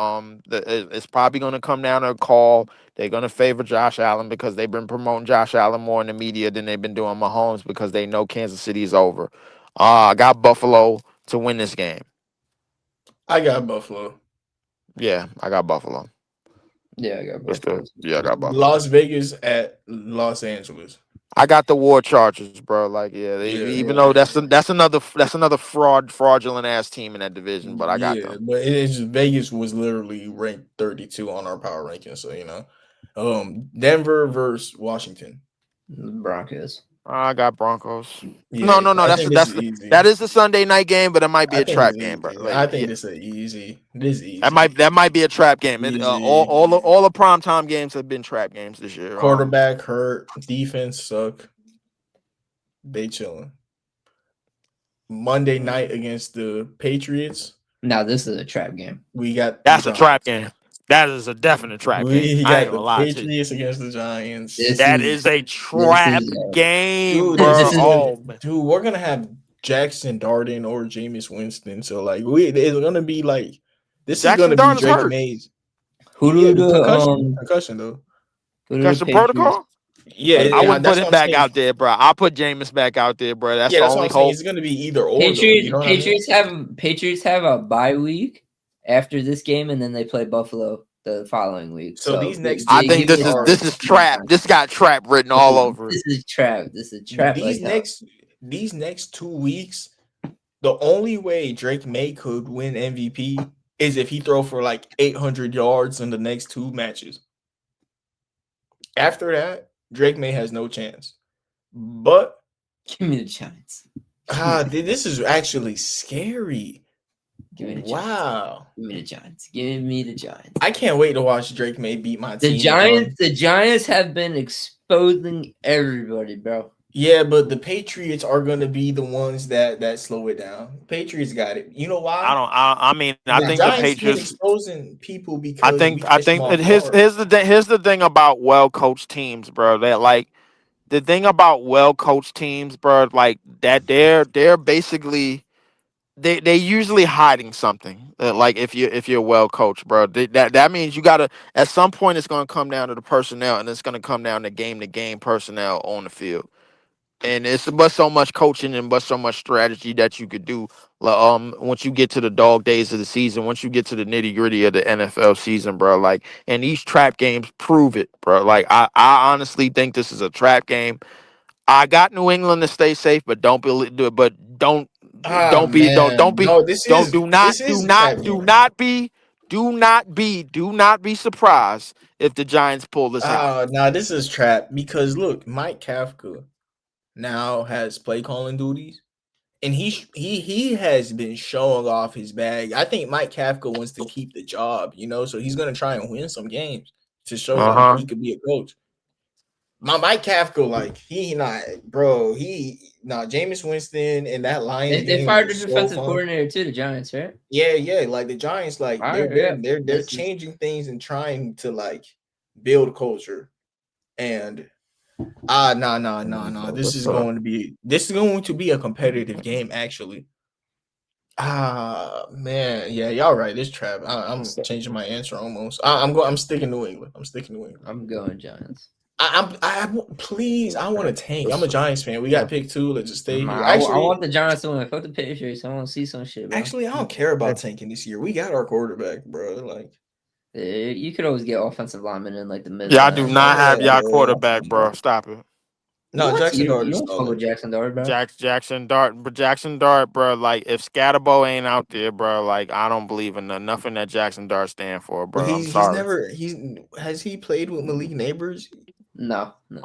it's probably gonna come down to a call. They're gonna favor Josh Allen because they've been promoting Josh Allen more in the media than they've been doing Mahomes because they know Kansas City is over. I got Buffalo to win this game. I got Buffalo. Yeah, I got Buffalo. Yeah, I got I got Buffalo. Las Vegas at Los Angeles. I got the War Chargers, bro. Like, even though that's another fraudulent ass team in that division, but I got Yeah, them. but it's just Vegas was literally ranked 32 on our power ranking, so Denver versus Washington. Broncos. I got Broncos. Yeah, No. I think this is easy. That is a Sunday night game, but it might be I a think trap it's game, bro. easy. Like, I think this is easy. This is easy. that might be a trap game. Easy. All the primetime games have been trap games this year. Quarterback hurt, defense suck. They chilling. Monday night against the Patriots. Now this is a trap game. We got That's a trap game. That is a definite trap game. We I ain't got gonna the lie to you. Patriots against the Giants. That is a trap game, Dude, bro. Dude, we're gonna have Jackson Darden or Jameis Winston. So it's gonna be like this Jackson is gonna Darden's be Drake hurt. Mays. Who do the concussion though? Concussion protocol? Yeah, I wouldn't put him back out there, bro. I'll put Jameis back out there, bro. That's the only hope. It's gonna be either or. Patriots have a bye week after this game, and then they play Buffalo the following week. So these next, I think this is trap. This got trap written all over. This is trap. These next 2 weeks, the only way Drake May could win MVP is if he throw for like 800 yards in the next 2 matches. After that, Drake May has no chance. But give me the Giants. This is actually scary. Give me the Giants. Give me the Giants. Give me the Giants. I can't wait to watch Drake May beat my team. The Giants have been exposing everybody, bro. Yeah, but the Patriots are gonna be the ones that slow it down. Patriots got it. You know why? I think the Patriots exposing people because I think here's the thing about well-coached teams, bro. That like the thing about well-coached teams, bro, like that they're basically they usually hiding something. Like if you're well coached, bro, that means you gotta at some point it's gonna come down to the personnel, and it's gonna come down to game personnel on the field. And it's but so much coaching and but so much strategy that you could do. Once you get to the dog days of the season, once you get to the nitty gritty of the NFL season, bro. Like, and these trap games prove it, bro. Like, I honestly think this is a trap game. I got New England to stay safe, but don't be surprised if the Giants pull this out. Now this is trap because look, Mike Kafka now has play calling duties, and he has been showing off his bag. I think Mike Kafka wants to keep the job, so he's gonna try and win some games to show that he could be a coach. Mike Kafka, like Jameis Winston and that Lions. They fired the defensive coordinator too, the Giants, right? Yeah. Like the Giants, like they're changing things and trying to like build culture. And no. This is going to be a competitive game, actually. Man, yeah, y'all right. This trap. I'm changing my answer almost. I'm sticking New England. I'm going Giants. Please, I want to tank. I'm a Giants fan. We got pick 2. Let's just stay here. Actually, I want the Giants to win. Fuck the Patriots. I want to see some shit, bro. Actually, I don't care about tanking this year. We got our quarterback, bro. Like, you could always get offensive linemen in like the middle. Yeah, I do not have y'all quarterback, bro. Stop it. No, Jackson Dart. You don't fuck with Jackson Dart, bro. Jackson Dart, bro. Like if Scatterbo ain't out there, bro. Like I don't believe in nothing that Jackson Dart stand for, bro. I'm sorry. Has he played with Malik Neighbors? No. No.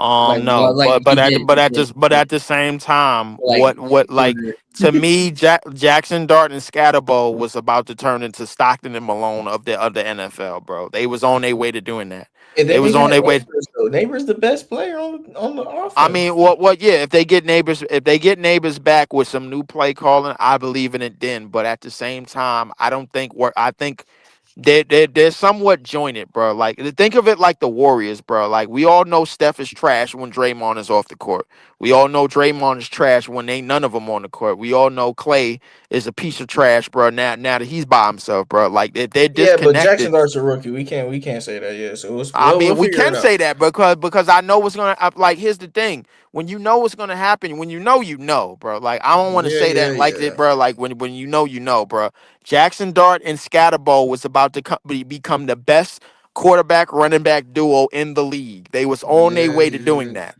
But at the same time, what like to me, Jackson Dart and Scatterbo was about to turn into Stockton and Malone of the NFL, bro. They was on their way to doing that. It was on their way. Neighbors the best player on the offense. I mean, yeah. If they get neighbors back with some new play calling, I believe in it then. But at the same time, I think they're somewhat jointed, bro. Like think of it like the Warriors, bro. Like we all know Steph is trash when Draymond is off the court. We all know Draymond is trash when ain't none of them on the court. We all know Clay is a piece of trash, bro. Now that he's by himself, bro. Like they're Yeah, but Jackson disconnected. Dart's a rookie. We can't say that. Yeah, so I we'll mean, we figure it can out. say that because I know what's gonna like. Here's the thing: when you know what's gonna happen, when you know, bro. Like I don't want to say that like it, Yeah. bro. Like when you know, bro. Jackson Dart and Scatterbo was about to become the best quarterback running back duo in the league. They was on their way to doing that.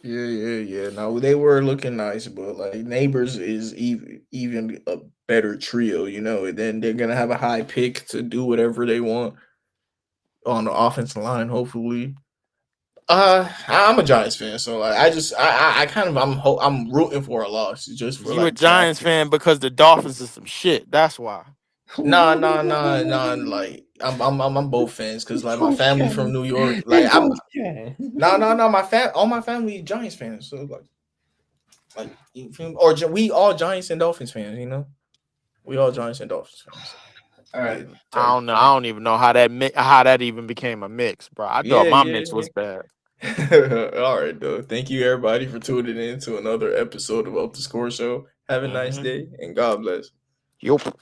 Yeah. No, they were looking nice, but like Neighbors is even a better trio, you know. And then they're gonna have a high pick to do whatever they want on the offensive line, hopefully. I'm a Giants fan, so like, I kind of I'm rooting for a loss just for You a like Giants drafting. fan because the Dolphins is some shit. That's why. Nah. Like I'm both fans because like my family from New York. Like I'm no. All my family Giants fans. So like we all Giants and Dolphins fans. You know, we all Giants and Dolphins fans. All right. I don't know. I don't even know how that even became a mix, bro. I thought my mix was bad. All right, though. Thank you, everybody, for tuning in to another episode of Up the Score Show. Have a nice day, and God bless. Yup.